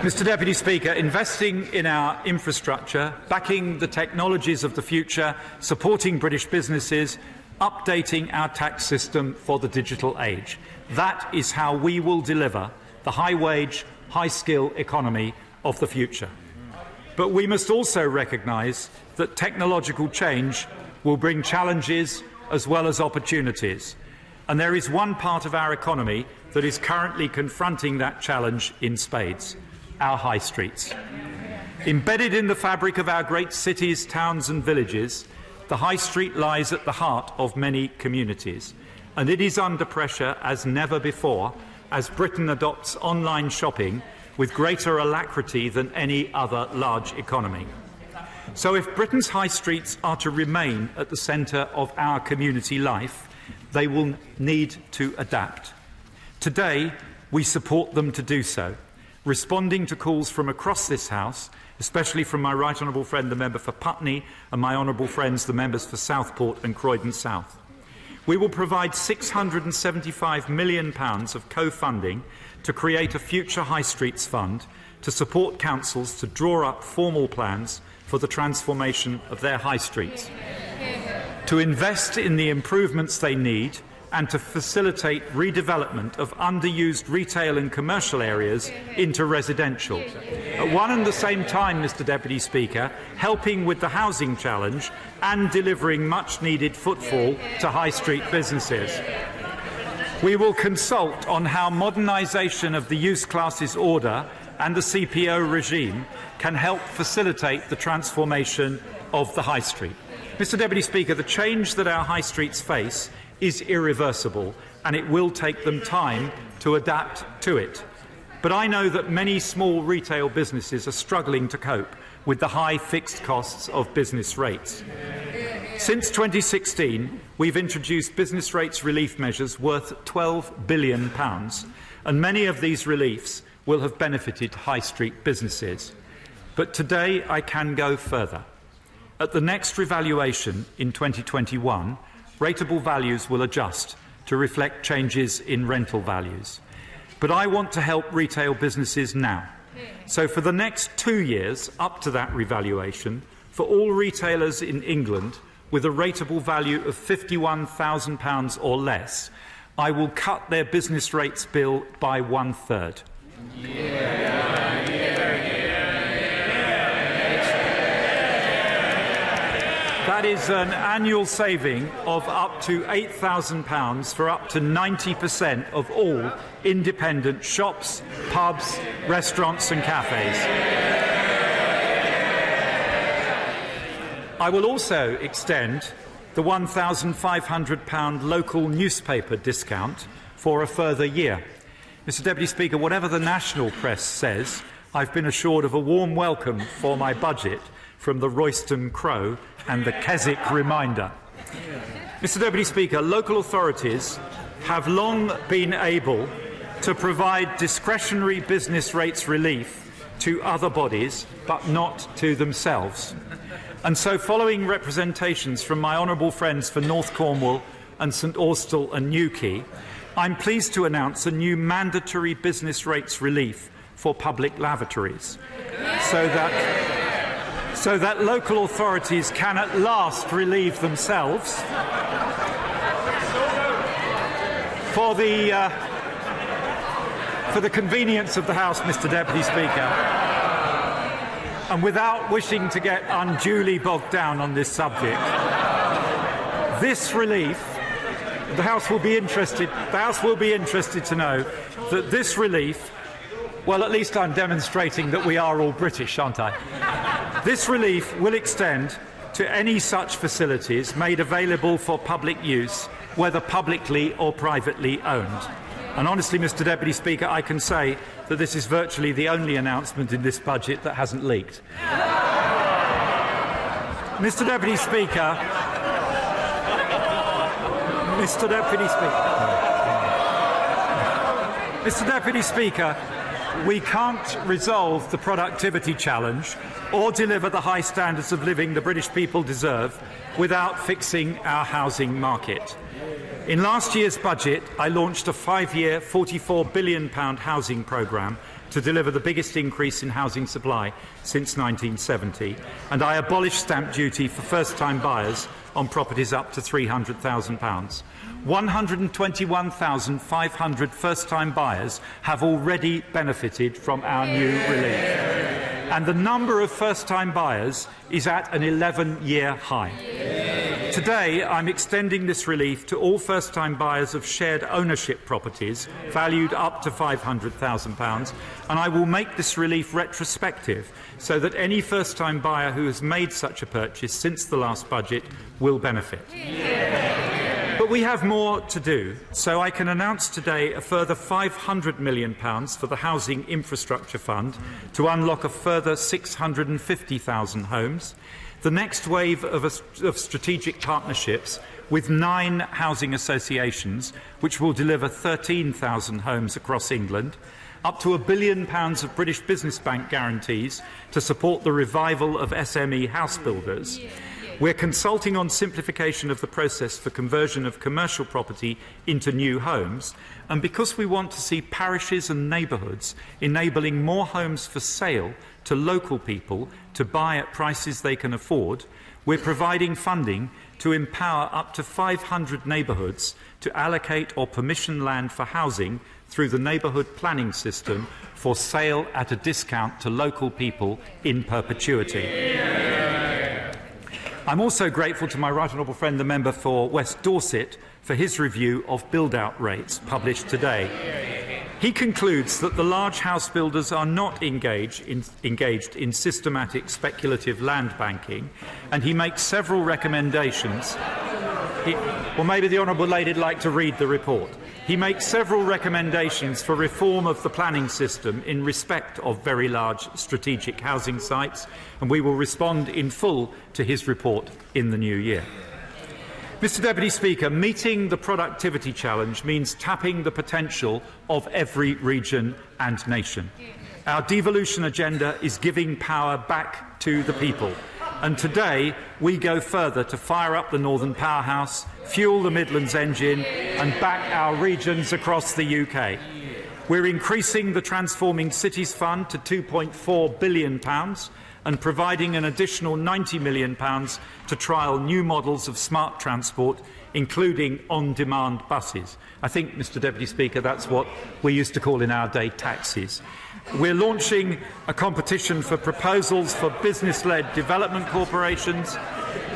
Mr. Deputy Speaker, investing in our infrastructure, backing the technologies of the future, supporting British businesses updating our tax system for the digital age. That is how we will deliver the high-wage, high-skill economy of the future. But we must also recognise that technological change will bring challenges as well as opportunities. And there is one part of our economy that is currently confronting that challenge in spades: our high streets. Embedded in the fabric of our great cities, towns and villages, the high street lies at the heart of many communities, and it is under pressure as never before as Britain adopts online shopping with greater alacrity than any other large economy. So if Britain's high streets are to remain at the centre of our community life, they will need to adapt. Today, we support them to do so, responding to calls from across this House, especially from my right honourable friend, the member for Putney, and my honourable friends, the members for Southport and Croydon South. We will provide £675 million of co-funding to create a future High Streets Fund to support councils to draw up formal plans for the transformation of their high streets, to invest in the improvements they need and to facilitate redevelopment of underused retail and commercial areas into residential. At one and the same time, Mr Deputy Speaker, helping with the housing challenge and delivering much-needed footfall to high street businesses. We will consult on how modernisation of the use classes order and the CPO regime can help facilitate the transformation of the high street. Mr Deputy Speaker, the change that our high streets face is irreversible, and it will take them time to adapt to it. But I know that many small retail businesses are struggling to cope with the high fixed costs of business rates. Since 2016, we've introduced business rates relief measures worth £12 billion, and many of these reliefs will have benefited high street businesses. But today I can go further. At the next revaluation in 2021, rateable values will adjust to reflect changes in rental values. But I want to help retail businesses now. So for the next 2 years, up to that revaluation, for all retailers in England with a rateable value of £51,000 or less, I will cut their business rates bill by 1/3. That is an annual saving of up to £8,000 for up to 90% of all independent shops, pubs, restaurants and cafes. I will also extend the £1,500 local newspaper discount for a further year. Mr Deputy Speaker, whatever the national press says, I've been assured of a warm welcome for my budget from the Royston Crow and the Keswick Reminder. Mr Deputy Speaker, local authorities have long been able to provide discretionary business rates relief to other bodies, but not to themselves. And so, following representations from my honourable friends for North Cornwall and St Austell and Newquay, I'm pleased to announce a new mandatory business rates relief for public lavatories, so that local authorities can at last relieve themselves for the convenience of the House, Mr Deputy Speaker. And without wishing to get unduly bogged down on this subject, this relief, the House will be interested to know that this relief, well, at least I'm demonstrating that we are all British, aren't I? This relief will extend to any such facilities made available for public use, whether publicly or privately owned. And honestly, Mr Deputy Speaker, I can say that this is virtually the only announcement in this budget that hasn't leaked. Mr Deputy Speaker, Mr Deputy Speaker, we can't resolve the productivity challenge or deliver the high standards of living the British people deserve without fixing our housing market. In last year's budget, I launched a 5-year £44 billion housing programme to deliver the biggest increase in housing supply since 1970, and I abolished stamp duty for first-time buyers on properties up to £300,000. 121,500 first-time buyers have already benefited from our new relief, and the number of first-time buyers is at an 11-year high. Today, I'm extending this relief to all first-time buyers of shared ownership properties valued up to £500,000, and I will make this relief retrospective so that any first-time buyer who has made such a purchase since the last budget will benefit. But we have more to do, so I can announce today a further £500 million for the Housing Infrastructure Fund to unlock a further 650,000 homes, the next wave of strategic partnerships with 9 housing associations, which will deliver 13,000 homes across England, up to £1 billion of British Business Bank guarantees to support the revival of SME house builders. We're consulting on simplification of the process for conversion of commercial property into new homes, and because we want to see parishes and neighbourhoods enabling more homes for sale to local people to buy at prices they can afford, we're providing funding to empower up to 500 neighbourhoods to allocate or permission land for housing through the neighbourhood planning system for sale at a discount to local people in perpetuity. I'm also grateful to my right honourable friend, the member for West Dorset, for his review of build-out rates published today. He concludes that the large house builders are not engaged in systematic speculative land banking, and he makes several recommendations. Well, maybe the honourable lady would like to read the report. He makes several recommendations for reform of the planning system in respect of very large strategic housing sites, and we will respond in full to his report in the new year. Mr Deputy Speaker, meeting the productivity challenge means tapping the potential of every region and nation. Our devolution agenda is giving power back to the people. And today we go further to fire up the Northern Powerhouse, fuel the Midlands engine and back our regions across the UK. We're increasing the Transforming Cities Fund to £2.4 billion and providing an additional £90 million to trial new models of smart transport, including on-demand buses. I think, Mr Deputy Speaker, that's what we used to call in our day taxis. We're launching a competition for proposals for business-led development corporations.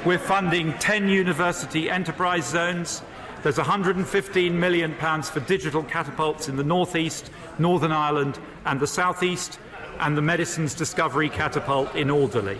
We're funding 10 university enterprise zones. There's £115 million for digital catapults in the North East, Northern Ireland and the South East, and the Medicines Discovery Catapult in Alderley.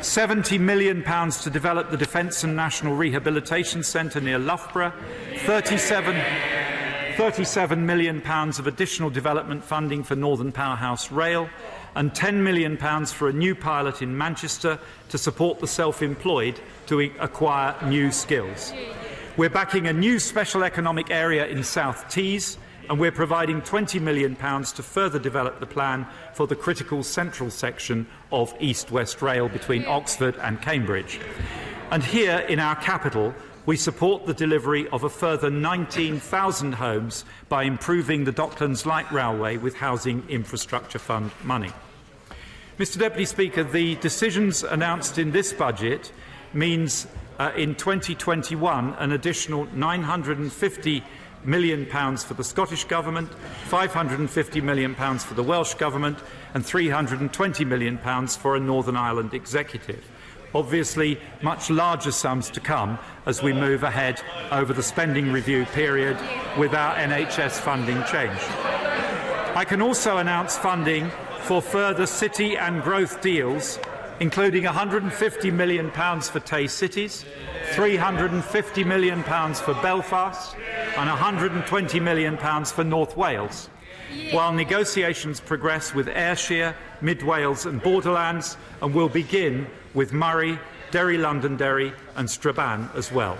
£70 million to develop the Defence and National Rehabilitation Centre near Loughborough, £37 million of additional development funding for Northern Powerhouse Rail, and £10 million for a new pilot in Manchester to support the self-employed to acquire new skills. We're backing a new special economic area in South Tees, and we're providing £20 million to further develop the plan for the critical central section of East-West Rail between Oxford and Cambridge. And here in our capital, we support the delivery of a further 19,000 homes by improving the Docklands Light Railway with Housing Infrastructure Fund money. Mr Deputy Speaker, the decisions announced in this budget means in 2021 an additional £950 million for the Scottish Government, £550 million for the Welsh Government and £320 million for a Northern Ireland executive. Obviously, much larger sums to come as we move ahead over the spending review period with our NHS funding change. I can also announce funding for further city and growth deals, including £150 million for Tay Cities, £350 million for Belfast and £120 million for North Wales, while negotiations progress with Ayrshire, Mid Wales and Borderlands, and will begin with Murray, Derry Londonderry and Strabane as well.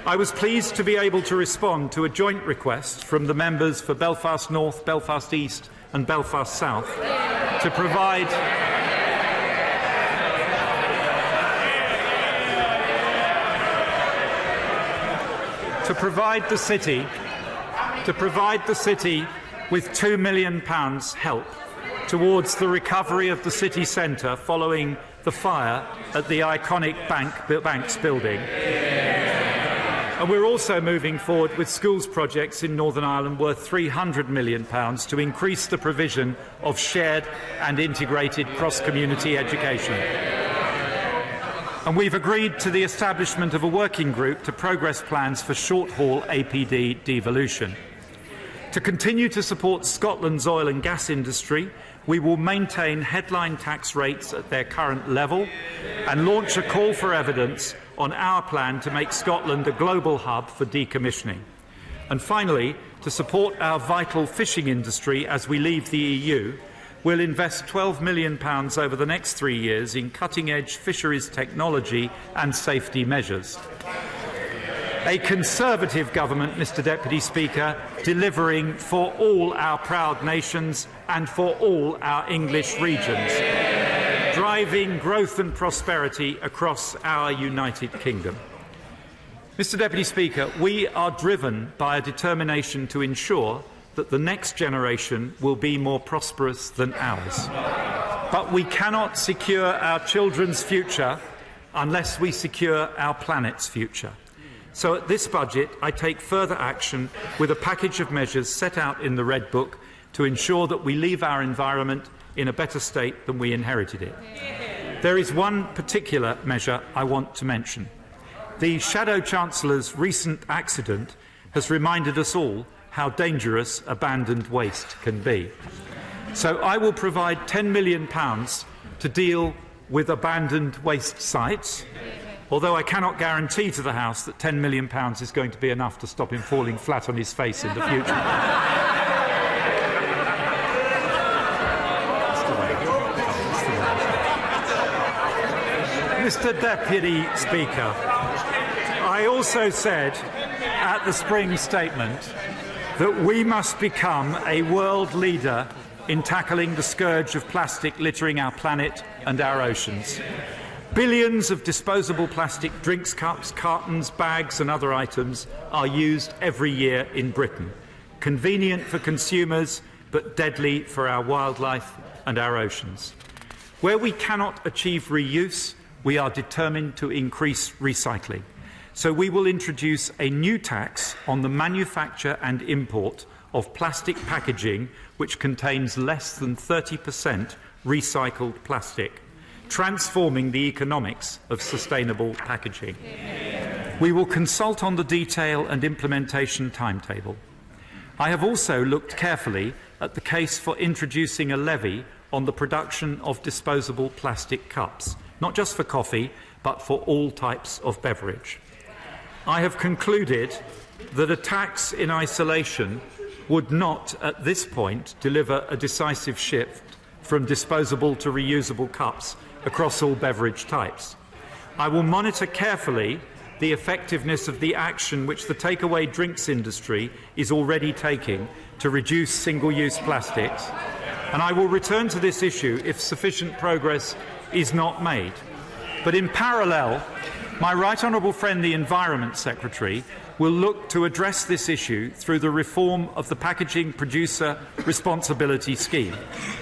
I was pleased to be able to respond to a joint request from the members for Belfast North, Belfast East and Belfast South to provide the city with £2 million help towards the recovery of the city centre following the fire at the iconic Banks building. And we're also moving forward with schools projects in Northern Ireland worth £300 million to increase the provision of shared and integrated cross-community education. And we've agreed to the establishment of a working group to progress plans for short-haul APD devolution. To continue to support Scotland's oil and gas industry, we will maintain headline tax rates at their current level and launch a call for evidence on our plan to make Scotland a global hub for decommissioning. And finally, to support our vital fishing industry as we leave the EU, we'll invest £12 million over the next 3 years in cutting-edge fisheries technology and safety measures. A Conservative government, Mr Deputy Speaker, delivering for all our proud nations and for all our English regions, driving growth and prosperity across our United Kingdom. Mr Deputy Speaker, we are driven by a determination to ensure that the next generation will be more prosperous than ours. But we cannot secure our children's future unless we secure our planet's future. So at this budget, I take further action with a package of measures set out in the Red Book to ensure that we leave our environment in a better state than we inherited it. There is one particular measure I want to mention. The Shadow Chancellor's recent accident has reminded us all how dangerous abandoned waste can be. So I will provide £10 million to deal with abandoned waste sites, although I cannot guarantee to the House that £10 million is going to be enough to stop him falling flat on his face in the future. Mr Deputy Speaker, I also said at the spring statement that we must become a world leader in tackling the scourge of plastic littering our planet and our oceans. Billions of disposable plastic drinks cups, cartons, bags and other items are used every year in Britain. Convenient for consumers, but deadly for our wildlife and our oceans. Where we cannot achieve reuse, we are determined to increase recycling. So we will introduce a new tax on the manufacture and import of plastic packaging which contains less than 30% recycled plastic, transforming the economics of sustainable packaging. We will consult on the detail and implementation timetable. I have also looked carefully at the case for introducing a levy on the production of disposable plastic cups, not just for coffee, but for all types of beverage. I have concluded that a tax in isolation would not, at this point, deliver a decisive shift from disposable to reusable cups across all beverage types. I will monitor carefully the effectiveness of the action which the takeaway drinks industry is already taking to reduce single-use plastics, and I will return to this issue if sufficient progress is not made. But in parallel, my Right Honourable friend, the Environment Secretary, will look to address this issue through the reform of the Packaging Producer Responsibility Scheme.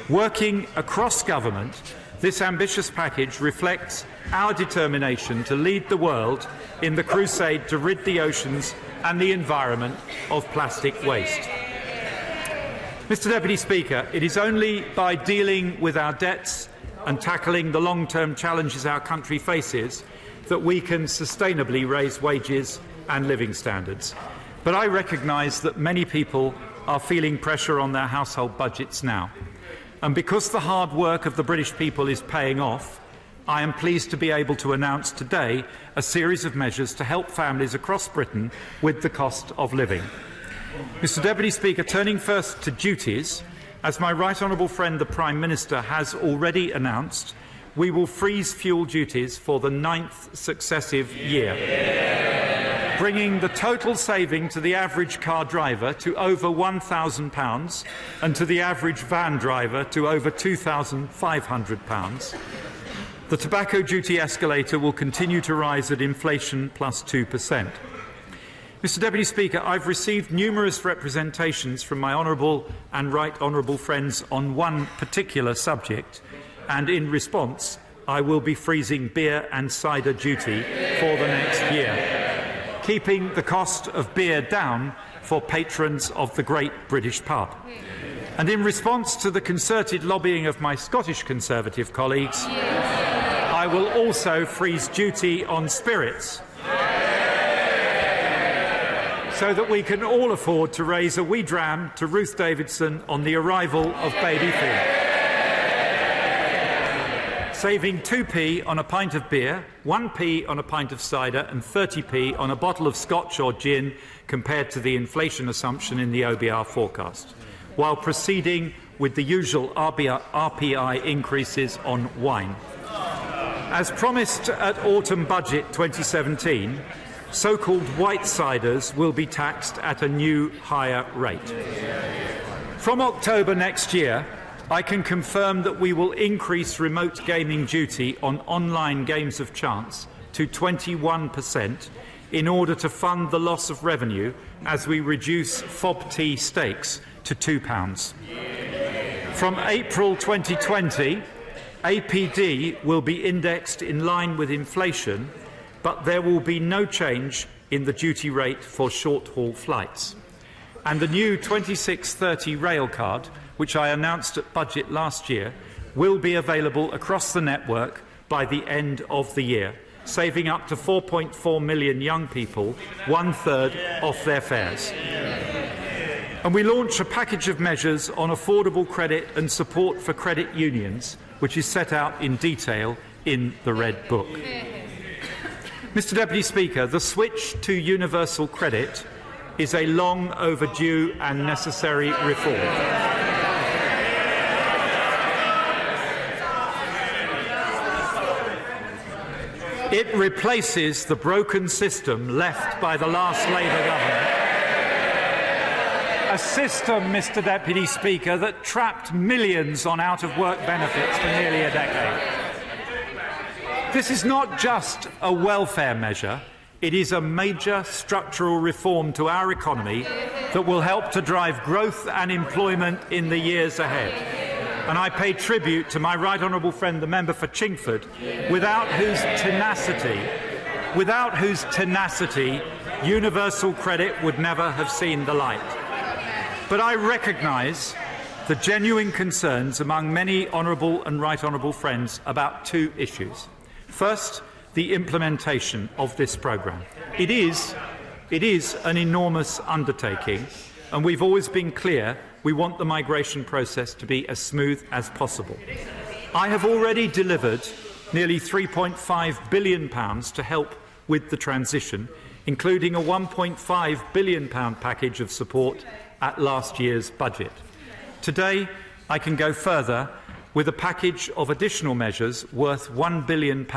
Working across government, this ambitious package reflects our determination to lead the world in the crusade to rid the oceans and the environment of plastic waste. Mr Deputy Speaker, it is only by dealing with our debts and tackling the long-term challenges our country faces that we can sustainably raise wages and living standards. But I recognise that many people are feeling pressure on their household budgets now. And because the hard work of the British people is paying off, I am pleased to be able to announce today a series of measures to help families across Britain with the cost of living. Mr Deputy Speaker, turning first to duties, as my Right Honourable friend the Prime Minister has already announced, we will freeze fuel duties for the 9th successive year, bringing the total saving to the average car driver to over £1,000 and to the average van driver to over £2,500. The tobacco duty escalator will continue to rise at inflation plus 2%. Mr Deputy Speaker, I've received numerous representations from my honourable and right honourable friends on one particular subject, and in response I will be freezing beer and cider duty for the next year, keeping the cost of beer down for patrons of the Great British Pub. And in response to the concerted lobbying of my Scottish Conservative colleagues, I will also freeze duty on spirits, so that we can all afford to raise a wee dram to Ruth Davidson on the arrival of baby Finn, saving 2p on a pint of beer, 1p on a pint of cider and 30p on a bottle of Scotch or gin compared to the inflation assumption in the OBR forecast, while proceeding with the usual RPI increases on wine. As promised at Autumn Budget 2017, so-called white ciders will be taxed at a new higher rate. From October next year, I can confirm that we will increase remote gaming duty on online games of chance to 21% in order to fund the loss of revenue as we reduce FOB-T stakes to £2. From April 2020, APD will be indexed in line with inflation, but there will be no change in the duty rate for short-haul flights. And the new 2630 rail card, which I announced at budget last year, will be available across the network by the end of the year, saving up to 4.4 million young people one-third off their fares. And we launch a package of measures on affordable credit and support for credit unions, which is set out in detail in the Red Book. Mr Deputy Speaker, the switch to universal credit is a long overdue and necessary reform. It replaces the broken system left by the last Labour government, a system, Mr Deputy Speaker, that trapped millions on out-of-work benefits for nearly a decade. This is not just a welfare measure, it is a major structural reform to our economy that will help to drive growth and employment in the years ahead. And I pay tribute to my right honourable friend, the member for Chingford, without whose tenacity universal credit would never have seen the light. But I recognise the genuine concerns among many honourable and right honourable friends about two issues. First, the implementation of this programme. It is an enormous undertaking, and we've always been clear we want the migration process to be as smooth as possible. I have already delivered nearly £3.5 billion to help with the transition, including a £1.5 billion package of support at last year's budget. Today, I can go further with a package of additional measures worth £1 billion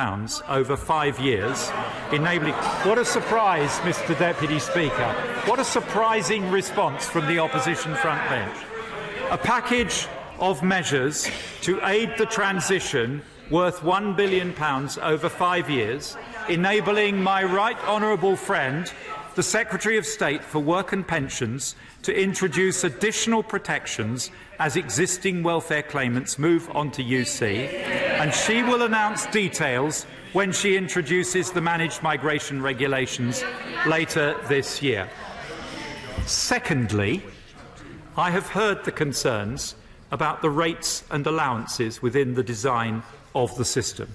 over 5 years, enabling— What a surprise, Mr Deputy Speaker. What a surprising response from the opposition front bench. A package of measures to aid the transition worth £1 billion over 5 years, enabling my right honourable friend, the Secretary of State for Work and Pensions, to introduce additional protections as existing welfare claimants move on to UC, and she will announce details when she introduces the managed migration regulations later this year. Secondly, I have heard the concerns about the rates and allowances within the design of the system.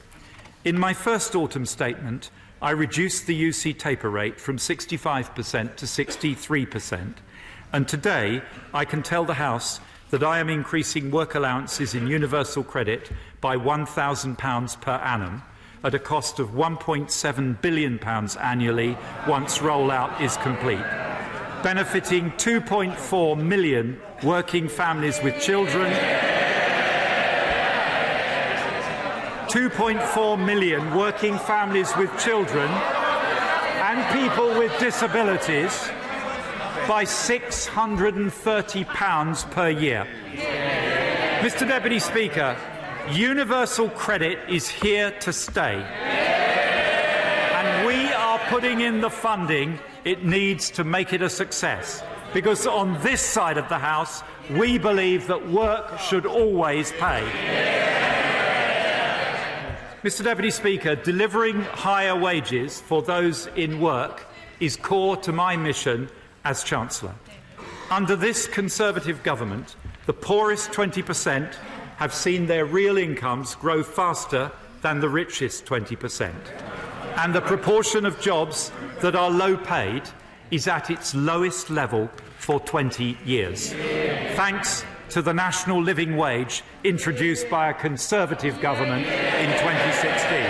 In my first autumn statement, I reduced the UC taper rate from 65% to 63%, and today I can tell the House that I am increasing work allowances in universal credit by £1,000 per annum at a cost of £1.7 billion annually once rollout is complete, benefiting 2.4 million working families with children, 2.4 million working families with children and people with disabilities by £630 per year. Mr Deputy Speaker, universal credit is here to stay, and we are putting in the funding it needs to make it a success, because on this side of the House we believe that work should always pay. Mr. Deputy Speaker, delivering higher wages for those in work is core to my mission as Chancellor. Under this Conservative government, the poorest 20% have seen their real incomes grow faster than the richest 20%, and the proportion of jobs that are low paid is at its lowest level for 20 years, thanks to the national living wage introduced by a Conservative government in 2016.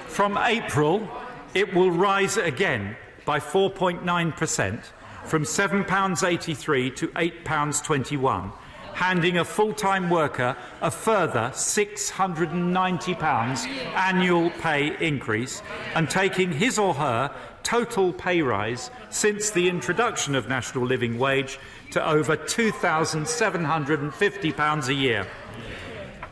From April, it will rise again by 4.9%, from £7.83 to £8.21, handing a full-time worker a further £690 annual pay increase and taking his or her total pay rise since the introduction of national living wage to over £2,750 a year.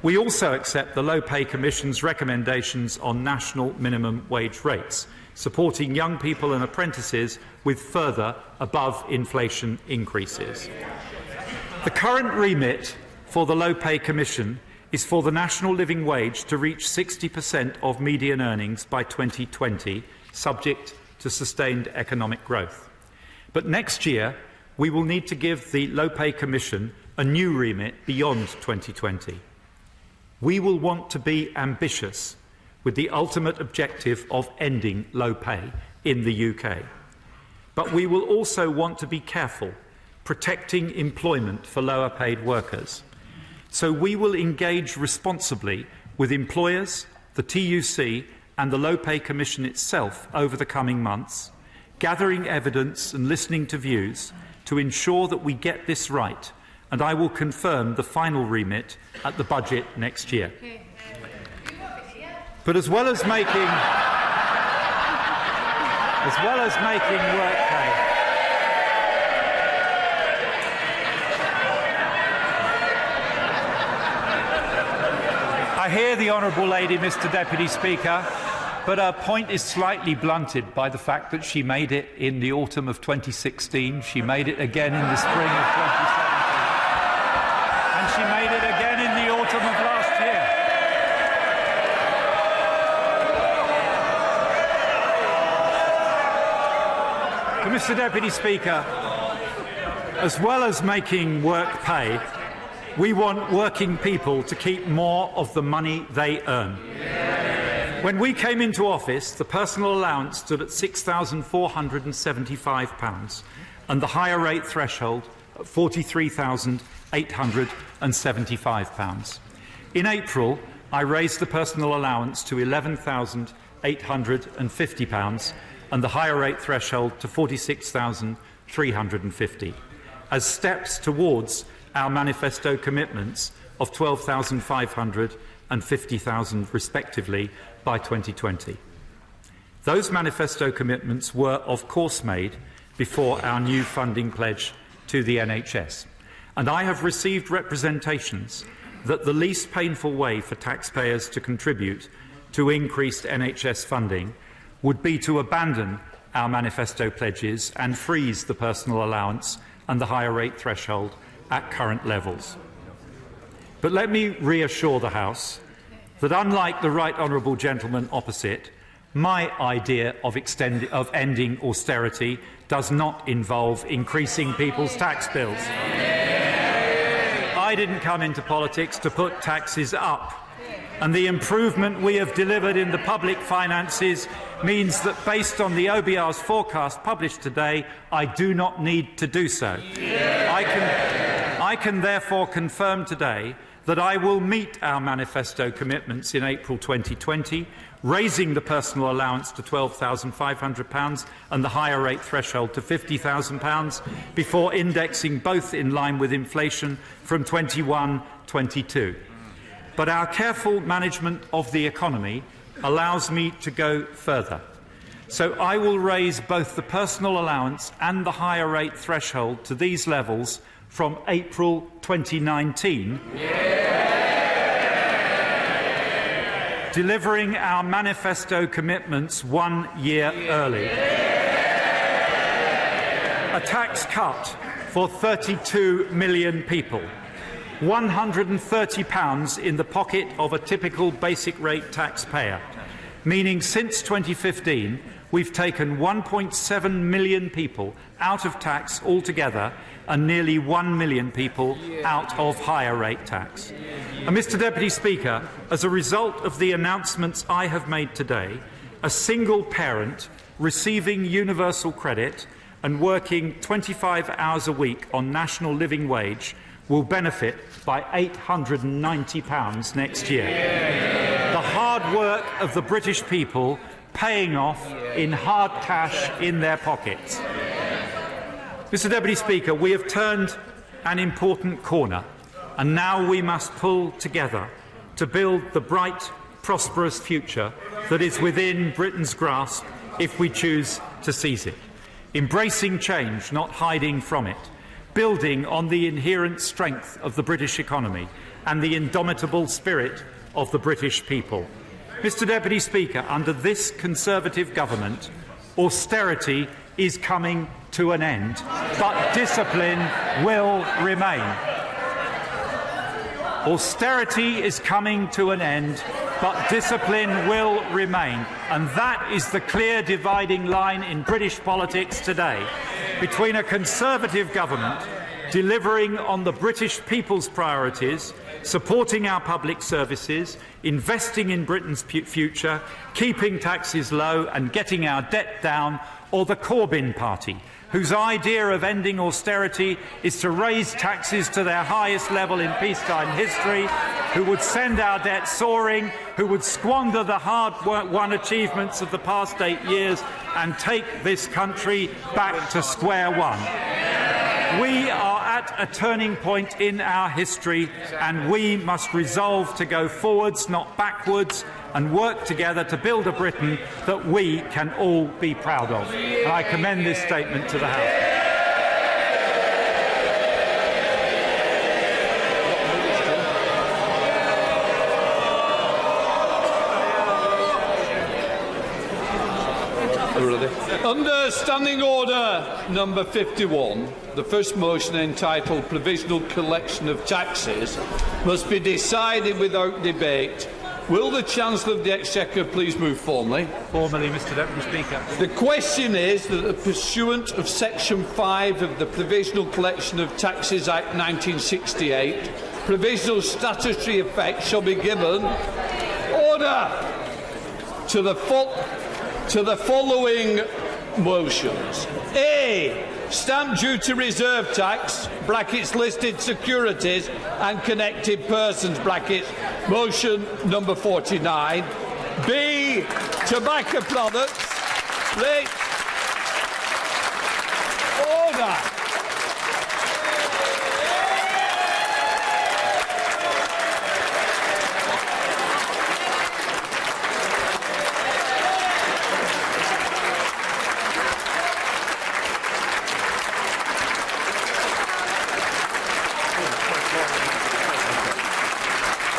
We also accept the Low Pay Commission's recommendations on national minimum wage rates, supporting young people and apprentices with further above-inflation increases. The current remit for the Low Pay Commission is for the national living wage to reach 60% of median earnings by 2020, subject to sustained economic growth. But next year, we will need to give the Low Pay Commission a new remit beyond 2020. We will want to be ambitious with the ultimate objective of ending low pay in the UK. But we will also want to be careful protecting employment for lower paid workers. So we will engage responsibly with employers, the TUC and the Low Pay Commission itself over the coming months, gathering evidence and listening to views to ensure that we get this right, and I will confirm the final remit at the budget next year. But as well as making work pay, I hear the Honourable Lady, Mr. Deputy Speaker, but her point is slightly blunted by the fact that she made it in the autumn of 2016, she made it again in the spring of 2017, and she made it again in the autumn of last year. But Mr. Deputy Speaker, as well as making work pay, we want working people to keep more of the money they earn. When we came into office, the personal allowance stood at £6,475 and the higher rate threshold at £43,875. In April, I raised the personal allowance to £11,850 and the higher rate threshold to £46,350 as steps towards our manifesto commitments of £12,500 and £50,000 respectively by 2020. Those manifesto commitments were, of course, made before our new funding pledge to the NHS, and I have received representations that the least painful way for taxpayers to contribute to increased NHS funding would be to abandon our manifesto pledges and freeze the personal allowance and the higher rate threshold at current levels. But let me reassure the House that, unlike the right honourable gentleman opposite, my idea of ending austerity does not involve increasing people's tax bills. I didn't come into politics to put taxes up, and the improvement we have delivered in the public finances means that, based on the OBR's forecast published today, I do not need to do so. I can therefore confirm today that I will meet our manifesto commitments in April 2020, raising the personal allowance to £12,500 and the higher rate threshold to £50,000 before indexing both in line with inflation from 21-22. But our careful management of the economy allows me to go further. So I will raise both the personal allowance and the higher rate threshold to these levels from April 2019, delivering our manifesto commitments 1 year early. a tax cut for 32 million people, £130 in the pocket of a typical basic rate taxpayer, meaning since 2015 we've taken 1.7 million people out of tax altogether and nearly 1 million people out of higher rate tax. And Mr Deputy Speaker, as a result of the announcements I have made today, a single parent receiving universal credit and working 25 hours a week on national living wage will benefit by £890 next year. The hard work of the British people paying off in hard cash in their pockets. Mr Deputy Speaker, we have turned an important corner, and now we must pull together to build the bright, prosperous future that is within Britain's grasp if we choose to seize it. Embracing change, not hiding from it. Building on the inherent strength of the British economy and the indomitable spirit of the British people. Mr Deputy Speaker, under this Conservative government, austerity is coming to an end, but discipline will remain. Austerity is coming to an end, but discipline will remain. And that is the clear dividing line in British politics today between a Conservative government delivering on the British people's priorities, supporting our public services, investing in Britain's future, keeping taxes low and getting our debt down, or the Corbyn Party, whose idea of ending austerity is to raise taxes to their highest level in peacetime history, who would send our debt soaring, who would squander the hard-won achievements of the past 8 years and take this country back to square one. We are at a turning point in our history, and we must resolve to go forwards, not backwards, and work together to build a Britain that we can all be proud of. And I commend this statement to the House. Under Standing Order number 51, the first motion, entitled Provisional Collection of Taxes, must be decided without debate. Will the Chancellor of the Exchequer please move formally? Formally, Mr Deputy Speaker. The question is that, pursuant of Section 5 of the Provisional Collection of Taxes Act 1968, provisional statutory effect shall be given to the following motions. A. Stamp duty reserve tax, brackets listed securities and connected persons, brackets, motion number 49. B. Tobacco products. Order.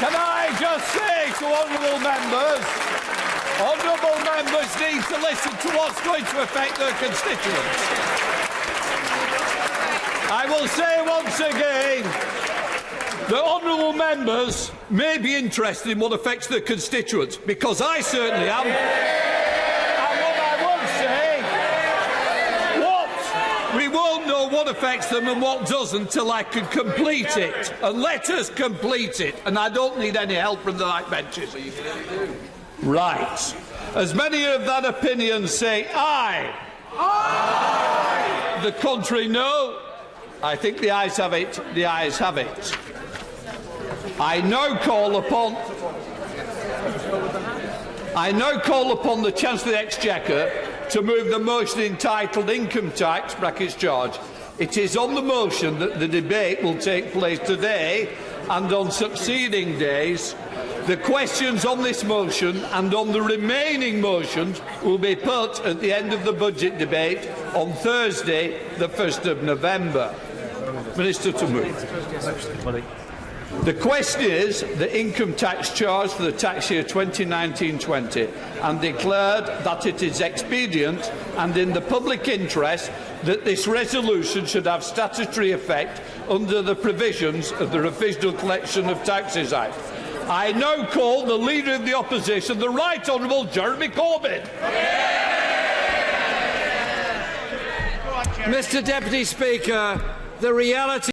Can I just say to honourable members need to listen to what's going to affect their constituents. I will say once again that honourable members may be interested in what affects their constituents, because I certainly am. And what I will say, we won't know what affects them and what doesn't until I can complete it. And let us complete it. And I don't need any help from the backbenchers. Right. As many of that opinion say aye. Aye. The contrary, no. I think the ayes have it. The ayes have it. I now call upon the Chancellor of the Exchequer to move the motion entitled Income Tax (brackets charge). It is on the motion that the debate will take place today and on succeeding days. The questions on this motion and on the remaining motions will be put at the end of the budget debate on Thursday, the 1st of November. Minister to move. The question is the income tax charge for the tax year 2019-20 and declared that it is expedient and in the public interest that this resolution should have statutory effect under the provisions of the Revisional Collection of Taxes Act. I now call the Leader of the Opposition, the Right Honourable Jeremy Corbyn. Mr Deputy Speaker, the reality